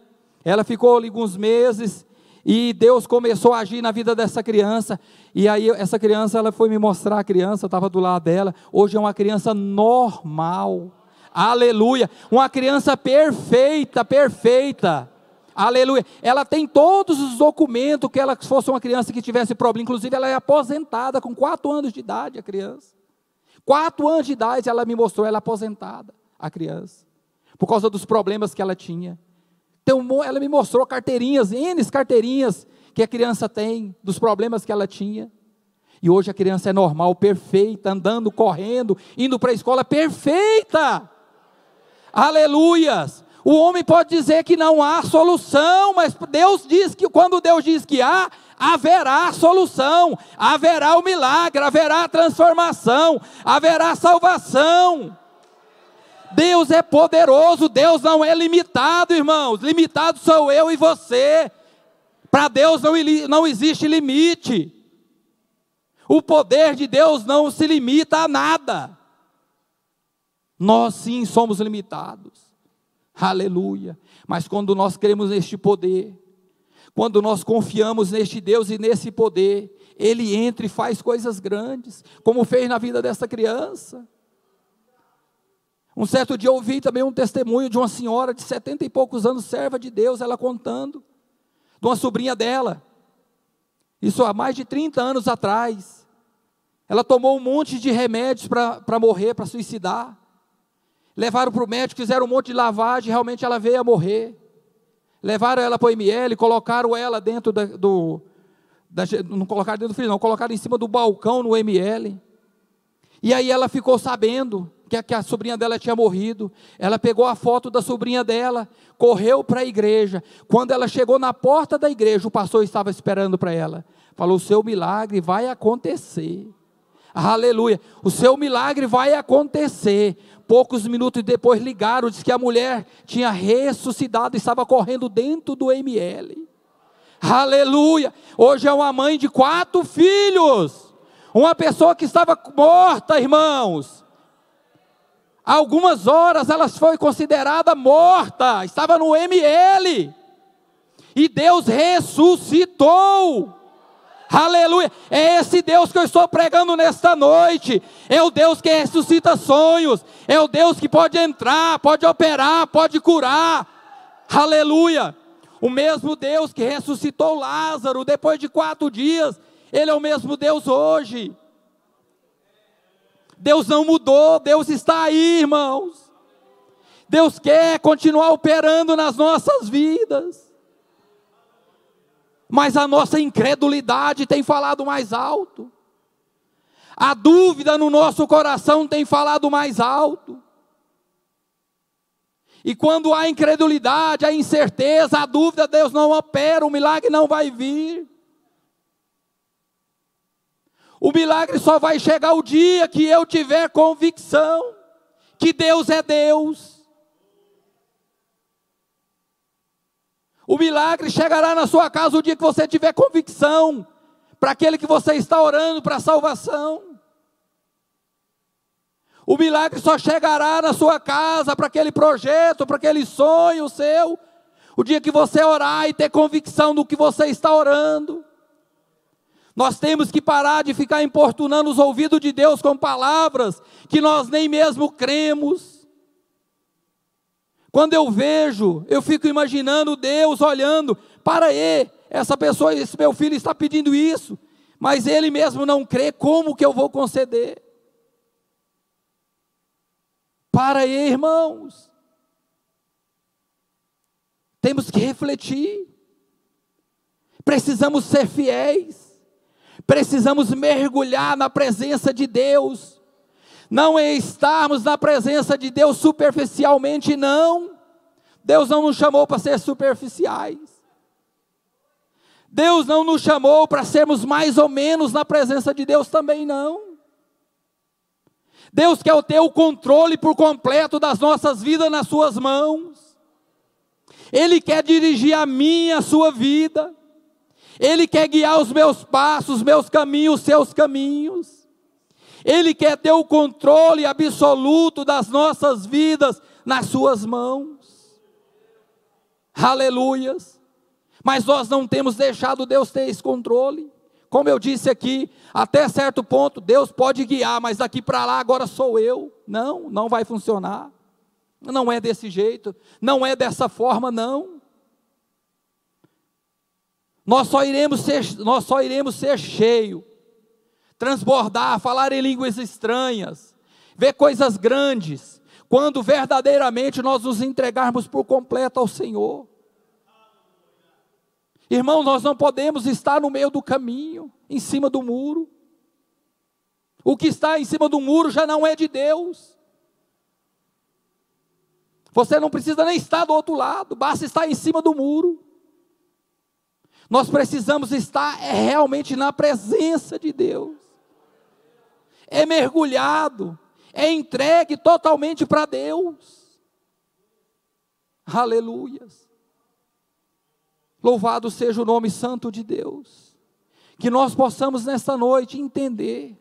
ela ficou ali alguns meses, e Deus começou a agir na vida dessa criança, e aí essa criança, ela foi me mostrar a criança, eu estava do lado dela, hoje é uma criança normal, aleluia, uma criança perfeita, perfeita, aleluia, ela tem todos os documentos, que ela fosse uma criança que tivesse problema, inclusive ela é aposentada com 4 anos de idade, a criança, 4 anos de idade ela me mostrou, ela é aposentada, a criança, por causa dos problemas que ela tinha. Então, ela me mostrou carteirinhas, N carteirinhas que a criança tem, dos problemas que ela tinha. E hoje a criança é normal, perfeita, andando, correndo, indo para a escola, perfeita. Aleluias. O homem pode dizer que não há solução, mas Deus diz que, quando Deus diz que há, haverá solução, haverá o milagre, haverá a transformação, haverá salvação. Deus é poderoso, Deus não é limitado, irmãos, limitado sou eu e você, para Deus não existe limite, o poder de Deus não se limita a nada, nós sim somos limitados, aleluia, mas quando nós cremos neste poder, quando nós confiamos neste Deus e nesse poder, Ele entra e faz coisas grandes, como fez na vida dessa criança. Um certo dia eu ouvi também um testemunho de uma senhora de 70 e poucos anos, serva de Deus, ela contando, de uma sobrinha dela, isso há mais de 30 anos atrás, ela tomou um monte de remédios para morrer, para suicidar, levaram para o médico, fizeram um monte de lavagem, realmente ela veio a morrer, levaram ela para o ML, colocaram ela dentro não colocaram dentro do freezer, não, colocaram em cima do balcão no ML, e aí ela ficou sabendo que a sobrinha dela tinha morrido, ela pegou a foto da sobrinha dela, correu para a igreja, quando ela chegou na porta da igreja, o pastor estava esperando para ela, falou: o seu milagre vai acontecer, aleluia, o seu milagre vai acontecer. Poucos minutos depois ligaram, disse que a mulher tinha ressuscitado, estava correndo dentro do ML, aleluia, hoje é uma mãe de 4 filhos, uma pessoa que estava morta, irmãos, há algumas horas ela foi considerada morta, estava no ML, e Deus ressuscitou, aleluia, é esse Deus que eu estou pregando nesta noite, é o Deus que ressuscita sonhos, é o Deus que pode entrar, pode operar, pode curar, aleluia, o mesmo Deus que ressuscitou Lázaro depois de 4 dias, Ele é o mesmo Deus hoje. Deus não mudou, Deus está aí, irmãos. Deus quer continuar operando nas nossas vidas, mas a nossa incredulidade tem falado mais alto, a dúvida no nosso coração tem falado mais alto, e quando há incredulidade, a incerteza, a dúvida, Deus não opera, o milagre não vai vir. O milagre só vai chegar o dia que eu tiver convicção que Deus é Deus. O milagre chegará na sua casa o dia que você tiver convicção para aquele que você está orando para a salvação. O milagre só chegará na sua casa para aquele projeto, para aquele sonho seu, o dia que você orar e ter convicção do que você está orando. Nós temos que parar de ficar importunando os ouvidos de Deus com palavras que nós nem mesmo cremos. Quando eu vejo, eu fico imaginando Deus olhando, para aí, essa pessoa, esse meu filho está pedindo isso, mas ele mesmo não crê, como que eu vou conceder? Para aí, irmãos, temos que refletir, precisamos ser fiéis, precisamos mergulhar na presença de Deus, não é estarmos na presença de Deus superficialmente, não. Deus não nos chamou para ser superficiais. Deus não nos chamou para sermos mais ou menos na presença de Deus também, não. Deus quer ter o controle por completo das nossas vidas nas suas mãos. Ele quer dirigir a minha, a sua vida. Ele quer guiar os meus passos, os meus caminhos, os seus caminhos. Ele quer ter o controle absoluto das nossas vidas nas suas mãos. Aleluias. Mas nós não temos deixado Deus ter esse controle. Como eu disse aqui, até certo ponto Deus pode guiar, mas daqui para lá agora sou eu. Não, não vai funcionar. Não é desse jeito, não é dessa forma, não. Nós só iremos ser cheio, transbordar, falar em línguas estranhas, ver coisas grandes, quando verdadeiramente nós nos entregarmos por completo ao Senhor. Irmão, nós não podemos estar no meio do caminho, em cima do muro. O que está em cima do muro já não é de Deus. Você não precisa nem estar do outro lado, basta estar em cima do muro. Nós precisamos estar realmente na presença de Deus. É mergulhado, é entregue totalmente para Deus. Aleluias. Louvado seja o nome santo de Deus. Que nós possamos nesta noite entender.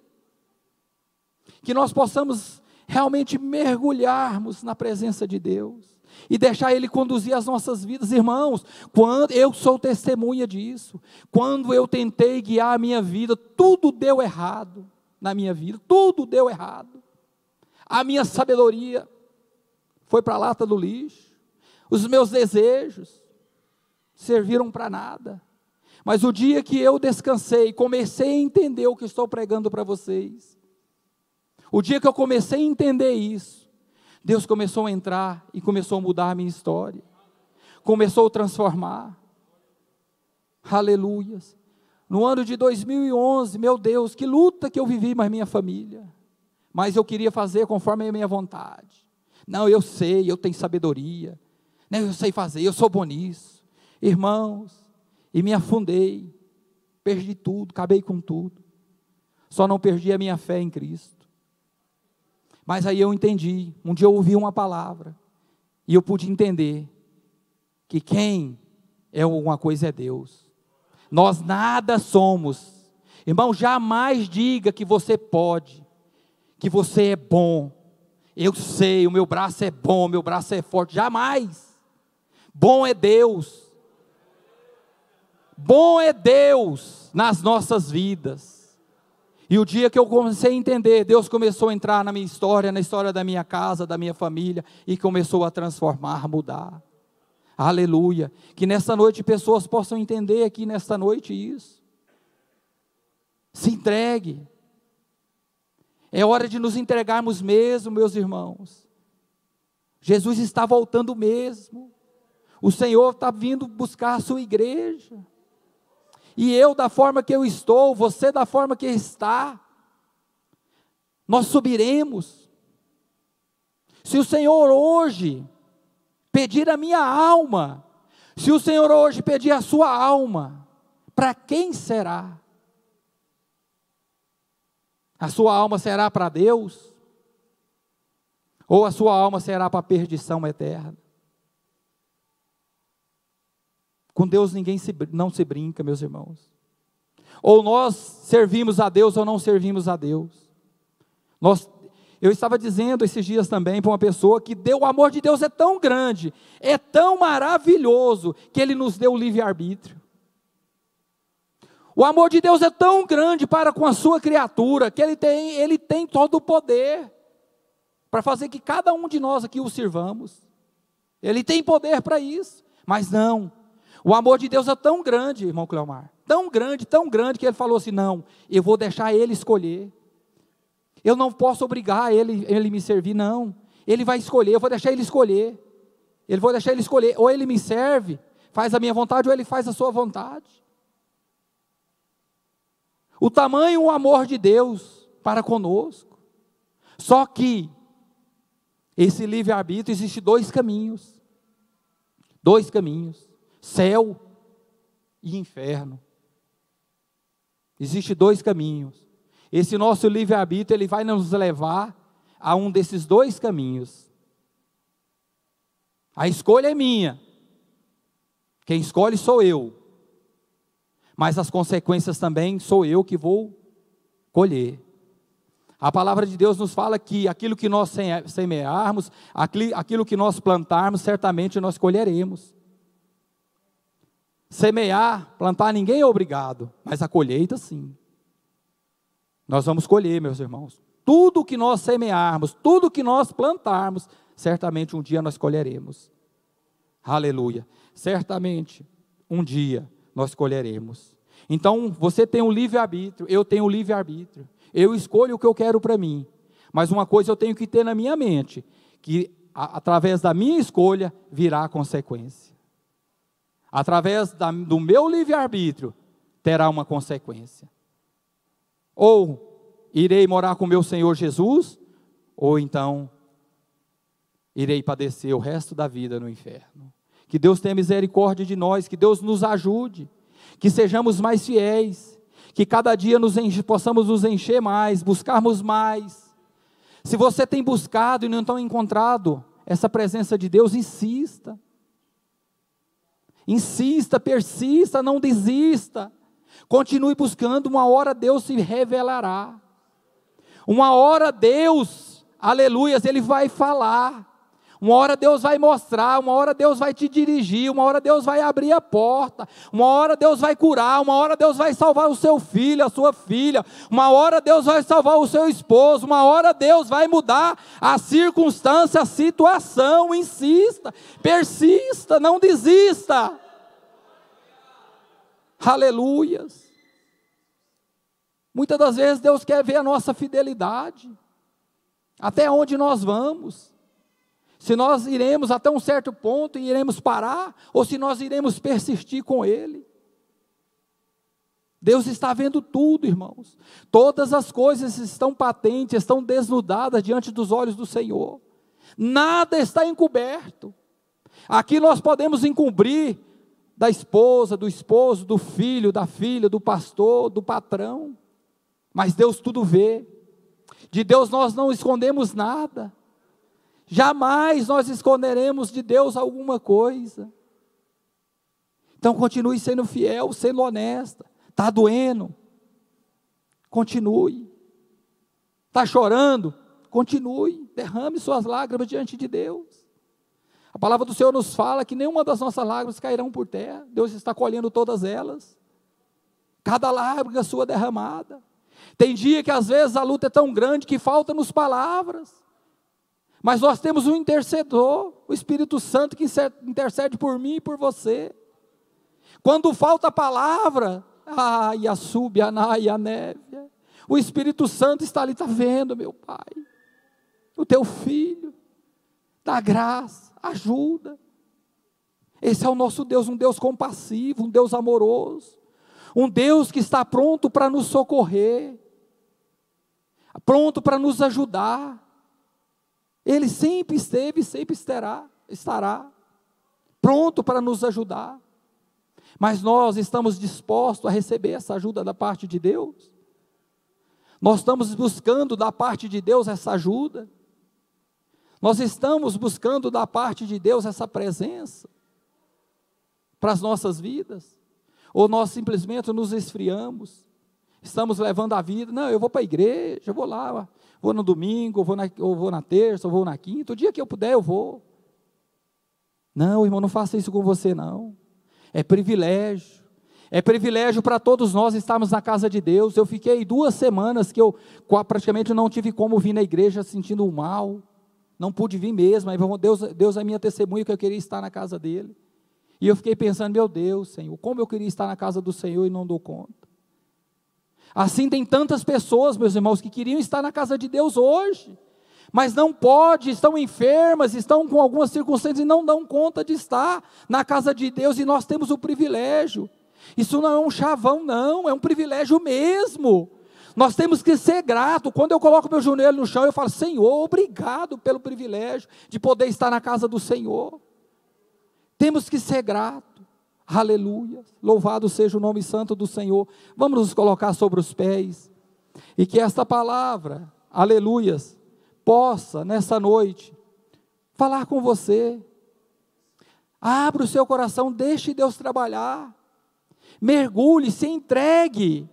Que nós possamos realmente mergulharmos na presença de Deus. E deixar Ele conduzir as nossas vidas. Irmãos, quando eu sou testemunha disso. Quando eu tentei guiar a minha vida, tudo deu errado na minha vida. Tudo deu errado. A minha sabedoria foi para a lata do lixo. Os meus desejos serviram para nada. Mas o dia que eu descansei, comecei a entender o que estou pregando para vocês. O dia que eu comecei a entender isso, Deus começou a entrar e começou a mudar a minha história. Começou a transformar. Aleluias. No ano de 2011, meu Deus, que luta que eu vivi com a minha família. Mas eu queria fazer conforme a minha vontade. Não, eu sei, eu tenho sabedoria. Não, eu sei fazer, eu sou bom nisso. Irmãos, e me afundei, perdi tudo, acabei com tudo, só não perdi a minha fé em Cristo. Mas aí eu entendi, um dia eu ouvi uma palavra, e eu pude entender, que quem é alguma coisa é Deus, nós nada somos. Irmão, jamais diga que você pode, que você é bom, eu sei, o meu braço é bom, o meu braço é forte, jamais. Bom é Deus. Bom é Deus nas nossas vidas. E o dia que eu comecei a entender, Deus começou a entrar na minha história, na história da minha casa, da minha família, e começou a transformar, a mudar. Aleluia. Que nesta noite pessoas possam entender aqui nesta noite isso. Se entregue. É hora de nos entregarmos mesmo, meus irmãos. Jesus está voltando mesmo. O Senhor está vindo buscar a sua igreja. E eu da forma que eu estou, você da forma que está, nós subiremos. Se o Senhor hoje pedir a minha alma, se o Senhor hoje pedir a sua alma, para quem será? A sua alma será para Deus? Ou a sua alma será para a perdição eterna? Com Deus não se brinca, meus irmãos. Ou nós servimos a Deus ou não servimos a Deus. Eu estava dizendo esses dias também para uma pessoa que o amor de Deus é tão grande, é tão maravilhoso, que Ele nos deu o livre-arbítrio. O amor de Deus é tão grande para com a sua criatura, que Ele tem todo o poder para fazer que cada um de nós aqui o sirvamos. Ele tem poder para isso, mas não. O amor de Deus é tão grande, irmão Cleomar, tão grande, que Ele falou assim, não, eu vou deixar Ele escolher. Eu não posso obrigar ele me servir, não. Ele vai escolher, eu vou deixar Ele escolher. Vou deixar Ele escolher, ou Ele me serve, faz a minha vontade, ou Ele faz a sua vontade. O tamanho, o amor de Deus para conosco. Só que, esse livre-arbítrio, existe dois caminhos. Dois caminhos. Céu e inferno. Existem dois caminhos. Esse nosso livre-arbítrio, ele vai nos levar a um desses dois caminhos. A escolha é minha. Quem escolhe sou eu. Mas as consequências também sou eu que vou colher. A palavra de Deus nos fala que aquilo que nós semearmos, aquilo que nós plantarmos, certamente nós colheremos. Semear, plantar, ninguém é obrigado, mas a colheita sim. Nós vamos colher, meus irmãos. Tudo que nós semearmos, tudo que nós plantarmos, certamente um dia nós colheremos. Aleluia. Certamente um dia nós colheremos. Então, você tem um livre-arbítrio, eu tenho um livre-arbítrio. Eu escolho o que eu quero para mim. Mas uma coisa eu tenho que ter na minha mente, que através da minha escolha virá a consequência. Através do meu livre-arbítrio terá uma consequência. Ou irei morar com meu Senhor Jesus, ou então irei padecer o resto da vida no inferno. Que Deus tenha misericórdia de nós, que Deus nos ajude, que sejamos mais fiéis, que cada dia possamos nos encher mais, buscarmos mais. Se você tem buscado e não tem encontrado essa presença de Deus, insista. Insista, persista, não desista. Continue buscando, uma hora Deus se revelará. Uma hora Deus, aleluias, Ele vai falar. Uma hora Deus vai mostrar, uma hora Deus vai te dirigir, uma hora Deus vai abrir a porta, uma hora Deus vai curar, uma hora Deus vai salvar o seu filho, a sua filha, uma hora Deus vai salvar o seu esposo, uma hora Deus vai mudar a circunstância, a situação. Insista, persista, não desista. Aleluias. Muitas das vezes Deus quer ver a nossa fidelidade, até onde nós vamos. Se nós iremos até um certo ponto e iremos parar, ou se nós iremos persistir com Ele. Deus está vendo tudo, irmãos. Todas as coisas estão patentes, estão desnudadas diante dos olhos do Senhor. Nada está encoberto. Aqui nós podemos encobrir da esposa, do esposo, do filho, da filha, do pastor, do patrão. Mas Deus tudo vê. De Deus nós não escondemos nada. Jamais nós esconderemos de Deus alguma coisa. Então continue sendo fiel, sendo honesta. Está doendo? Continue. Está chorando? Continue. Derrame suas lágrimas diante de Deus. A palavra do Senhor nos fala que nenhuma das nossas lágrimas cairão por terra. Deus está colhendo todas elas. Cada lágrima sua derramada. Tem dia que às vezes a luta é tão grande que faltam-nos palavras. Mas nós temos um intercedor, o Espírito Santo, que intercede por mim e por você. Quando falta a palavra, ai, a sube, a névia, o Espírito Santo está ali, está vendo, meu Pai, o teu filho, dá graça, ajuda. Esse é o nosso Deus, um Deus compassivo, um Deus amoroso, um Deus que está pronto para nos socorrer, pronto para nos ajudar. Ele sempre esteve e sempre estará pronto para nos ajudar. Mas nós estamos dispostos a receber essa ajuda da parte de Deus? Nós estamos buscando da parte de Deus essa ajuda? Nós estamos buscando da parte de Deus essa presença para as nossas vidas? Ou nós simplesmente nos esfriamos? Estamos levando a vida, não, eu vou para a igreja, eu vou lá, vou no domingo, eu vou na terça, eu vou na quinta, o dia que eu puder eu vou. Não, irmão, não faça isso com você não. É privilégio para todos nós estarmos na casa de Deus. Eu fiquei 2 semanas que eu praticamente não tive como vir na igreja sentindo mal, não pude vir mesmo, mas Deus é minha testemunha que eu queria estar na casa dele. E eu fiquei pensando, meu Deus, Senhor, como eu queria estar na casa do Senhor e não dou conta. Assim tem tantas pessoas, meus irmãos, que queriam estar na casa de Deus hoje, mas não pode, estão enfermas, estão com algumas circunstâncias e não dão conta de estar na casa de Deus, e nós temos o privilégio. Isso não é um chavão não, é um privilégio mesmo. Nós temos que ser gratos. Quando eu coloco meu joelho no chão, eu falo: Senhor, obrigado pelo privilégio de poder estar na casa do Senhor. Temos que ser gratos. Aleluia. Louvado seja o nome santo do Senhor. Vamos nos colocar sobre os pés. E que esta palavra, aleluias, possa nessa noite falar com você. Abra o seu coração, deixe Deus trabalhar. Mergulhe, se entregue.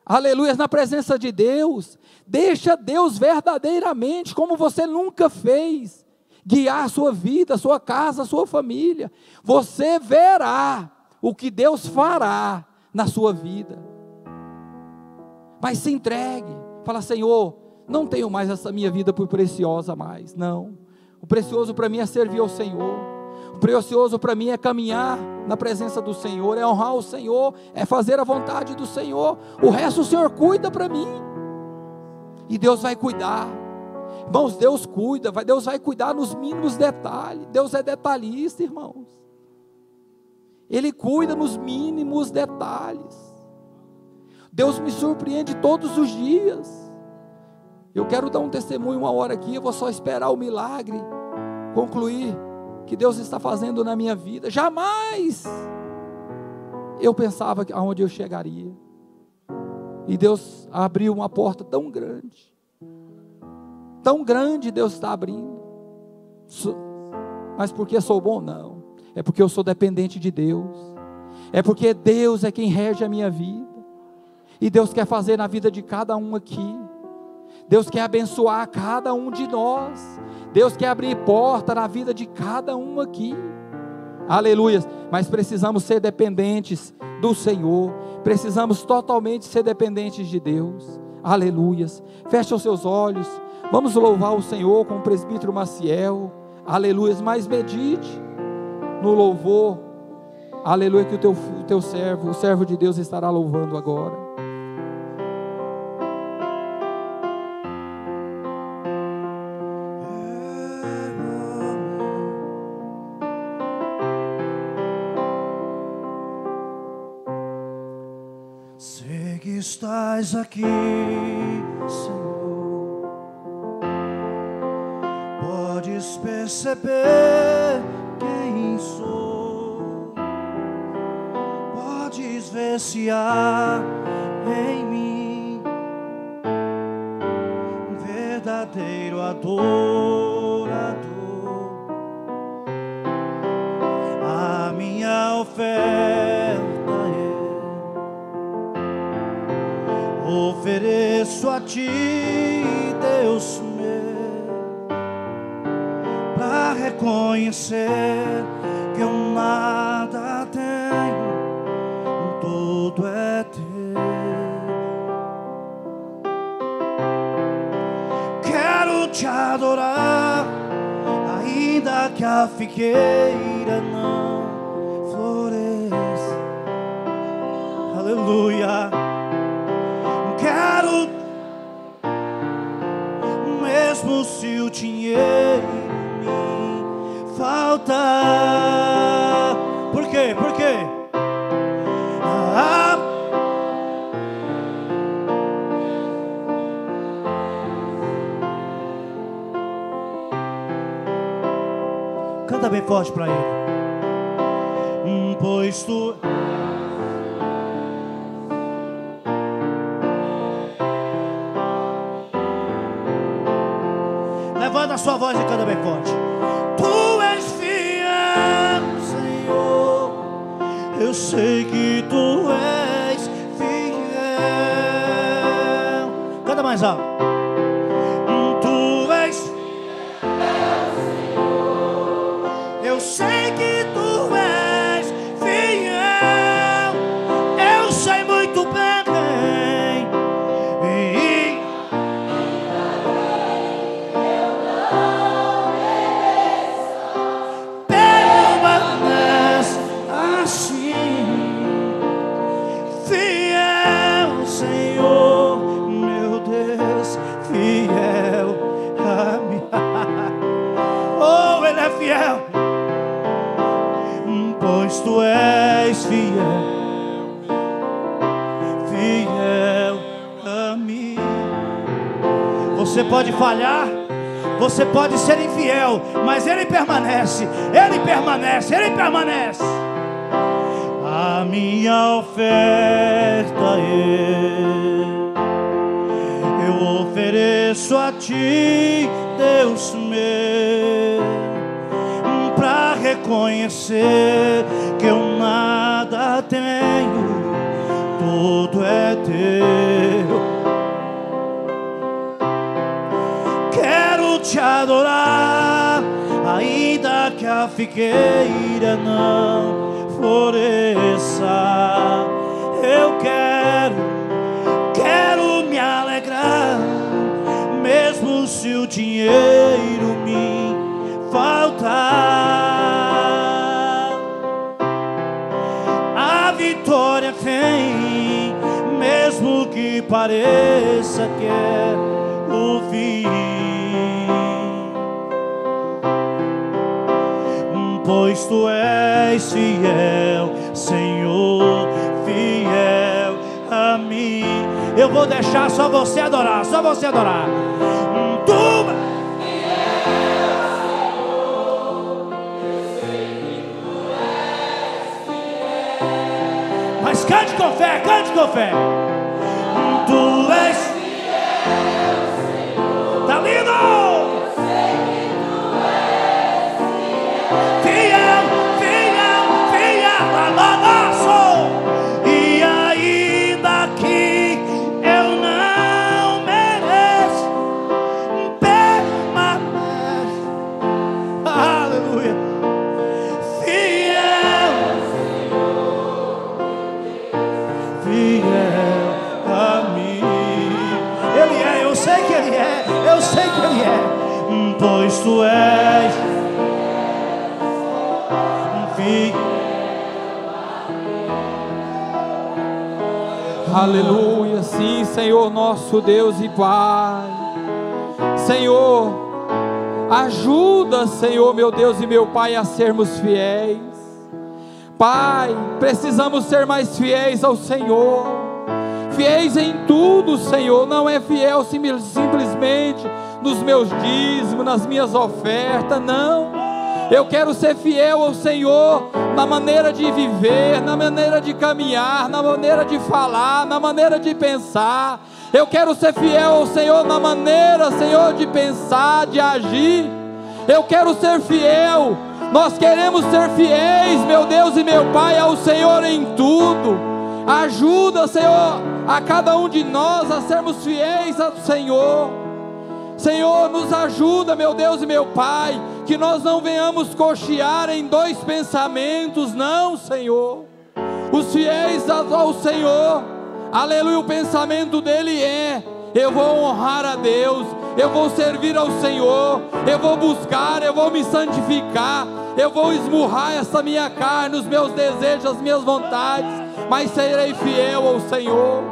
Aleluia, na presença de Deus. Deixa Deus verdadeiramente, como você nunca fez, guiar a sua vida, a sua casa, a sua família. Você verá o que Deus fará na sua vida. Mas se entregue. Fala: Senhor, não tenho mais essa minha vida por preciosa mais. Não. O precioso para mim é servir ao Senhor. O precioso para mim é caminhar na presença do Senhor, é honrar o Senhor, é fazer a vontade do Senhor. O resto o Senhor cuida para mim. E Deus vai cuidar. Irmãos, Deus cuida, Deus vai cuidar nos mínimos detalhes. Deus é detalhista, irmãos. Ele cuida nos mínimos detalhes. Deus me surpreende todos os dias. Eu quero dar um testemunho uma hora aqui, eu vou só esperar o milagre concluir que Deus está fazendo na minha vida. Jamais eu pensava aonde eu chegaria. E Deus abriu uma porta tão grande. Tão grande Deus está abrindo. Mas porque sou bom? Não. É porque eu sou dependente de Deus. É porque Deus é quem rege a minha vida. E Deus quer fazer na vida de cada um aqui. Deus quer abençoar cada um de nós. Deus quer abrir porta na vida de cada um aqui. Aleluia. Mas precisamos ser dependentes do Senhor. Precisamos totalmente ser dependentes de Deus. Aleluia. Feche os seus olhos. Vamos louvar o Senhor com o presbítero Maciel. Aleluia. Mas medite no louvor. Aleluia, que o teu servo, o servo de Deus, estará louvando agora. Sei que estás aqui, Senhor. Podes perceber quem sou. Podes ver se há em mim um verdadeiro adorador. A minha oferta ofereço a ti, Deus meu, para reconhecer que eu nada tenho, tudo é teu. Quero te adorar, ainda que a figueira não floresça. Aleluia. Quero, mesmo se o dinheiro me faltar. Por quê? Por quê? Canta bem forte para ele. Pois tu... Levanta a sua voz e canta bem forte. Tu és fiel, Senhor. Eu sei que tu és fiel. Canta mais alto. Tu és fiel, Senhor. Eu sei que tu és fiel. Eu sei muito bem. Fiel, pois tu és fiel, fiel Você pode falhar, você pode ser infiel, mas Ele permanece, Ele permanece, Ele permanece. A minha oferta eu ofereço a Ti, Deus meu, para reconhecer que eu nada tenho, tudo é Teu. Quero Te adorar, ainda que a figueira não floresça. Eu quero me alegrar, mesmo se o dinheiro me faltar. A vitória vem, mesmo que pareça que é o fim. Pois Tu és fiel, Senhor, fiel a mim. Eu vou deixar só você adorar, só você adorar. Tu fiel, Senhor, eu sei que Tu és fiel. Mas cante com fé, cante com fé. Tu és fiel, Senhor. Tá lindo! E ainda que eu não mereço, permanece, aleluia, fiel, fiel a mim. Ele é, eu sei que Ele é, eu sei que Ele é, pois Tu és fiel. Aleluia, sim, Senhor, nosso Deus e Pai. Senhor, ajuda, Senhor, meu Deus e meu Pai, a sermos fiéis. Pai, precisamos ser mais fiéis ao Senhor, fiéis em tudo, Senhor. Não é fiel simplesmente nos meus dízimos, nas minhas ofertas, não. Eu quero ser fiel ao Senhor na maneira de viver, na maneira de caminhar, na maneira de falar, na maneira de pensar. Eu quero ser fiel ao Senhor na maneira, Senhor, de pensar, de agir. Eu quero ser fiel. Nós queremos ser fiéis, meu Deus e meu Pai, ao Senhor em tudo. Ajuda, Senhor, a cada um de nós a sermos fiéis ao Senhor. Senhor, nos ajuda, meu Deus e meu Pai, que nós não venhamos cochear em dois pensamentos, não, Senhor. Os fiéis ao Senhor, aleluia, o pensamento dele é: eu vou honrar a Deus, eu vou servir ao Senhor, eu vou buscar, eu vou me santificar, eu vou esmurrar essa minha carne, os meus desejos, as minhas vontades, mas serei fiel ao Senhor.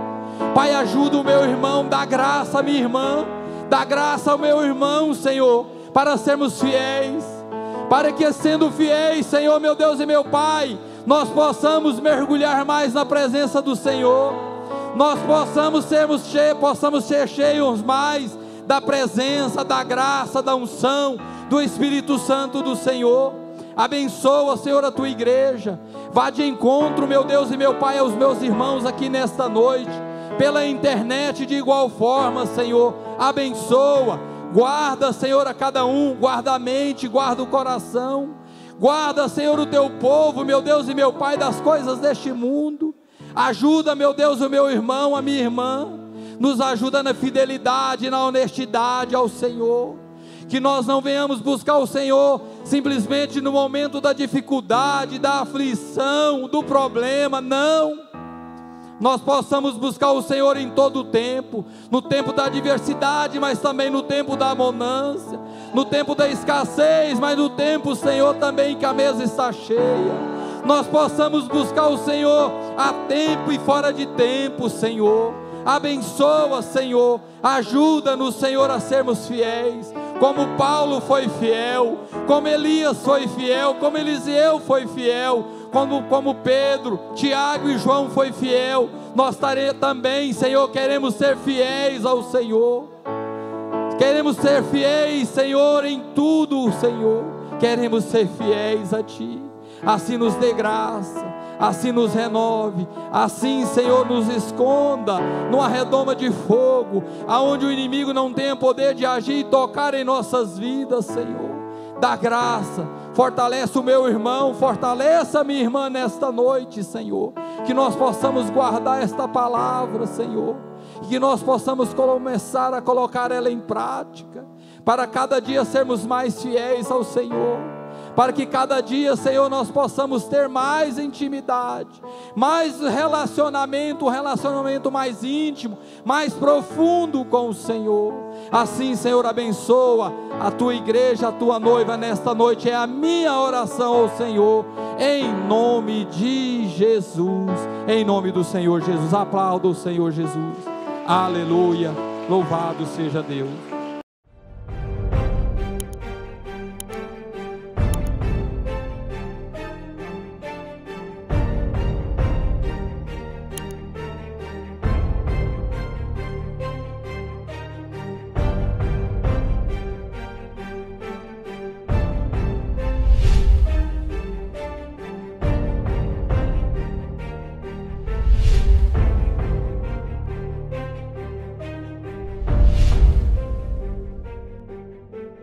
Pai, ajuda o meu irmão, dá graça à minha irmã, dá graça ao meu irmão, Senhor, para sermos fiéis, para que sendo fiéis, Senhor, meu Deus e meu Pai, nós possamos mergulhar mais na presença do Senhor, nós possamos ser cheios mais da presença, da graça, da unção, do Espírito Santo do Senhor. Abençoa, Senhor, a Tua igreja, vá de encontro, meu Deus e meu Pai, aos meus irmãos aqui nesta noite, pela internet de igual forma, Senhor, abençoa, guarda, Senhor, a cada um, guarda a mente, guarda o coração, guarda, Senhor, o Teu povo, meu Deus e meu Pai, das coisas deste mundo. Ajuda, meu Deus, o meu irmão, a minha irmã, nos ajuda na fidelidade, na honestidade ao Senhor, que nós não venhamos buscar o Senhor simplesmente no momento da dificuldade, da aflição, do problema, não. Nós possamos buscar o Senhor em todo o tempo, no tempo da adversidade, mas também no tempo da abundância, no tempo da escassez, mas no tempo, Senhor, também que a mesa está cheia. Nós possamos buscar o Senhor a tempo e fora de tempo, Senhor. Abençoa, Senhor, ajuda-nos, Senhor, a sermos fiéis, como Paulo foi fiel, como Elias foi fiel, como Eliseu foi fiel, como Pedro, Tiago e João foi fiel. Nós também, Senhor, queremos ser fiéis ao Senhor. Queremos ser fiéis, Senhor, em tudo, Senhor. Queremos ser fiéis a Ti. Assim nos dê graça, assim nos renove, assim, Senhor, nos esconda numa redoma de fogo, aonde o inimigo não tenha poder de agir e tocar em nossas vidas, Senhor. Dá graça, fortalece o meu irmão, fortaleça a minha irmã nesta noite, Senhor. Que nós possamos guardar esta palavra, Senhor, que nós possamos começar a colocar ela em prática, para cada dia sermos mais fiéis ao Senhor, para que cada dia, Senhor, nós possamos ter mais intimidade, mais relacionamento, um relacionamento mais íntimo, mais profundo com o Senhor. Assim, Senhor, abençoa a Tua igreja, a Tua noiva nesta noite, é a minha oração ao Senhor, em nome de Jesus, em nome do Senhor Jesus. Aplauda o Senhor Jesus, aleluia, louvado seja Deus.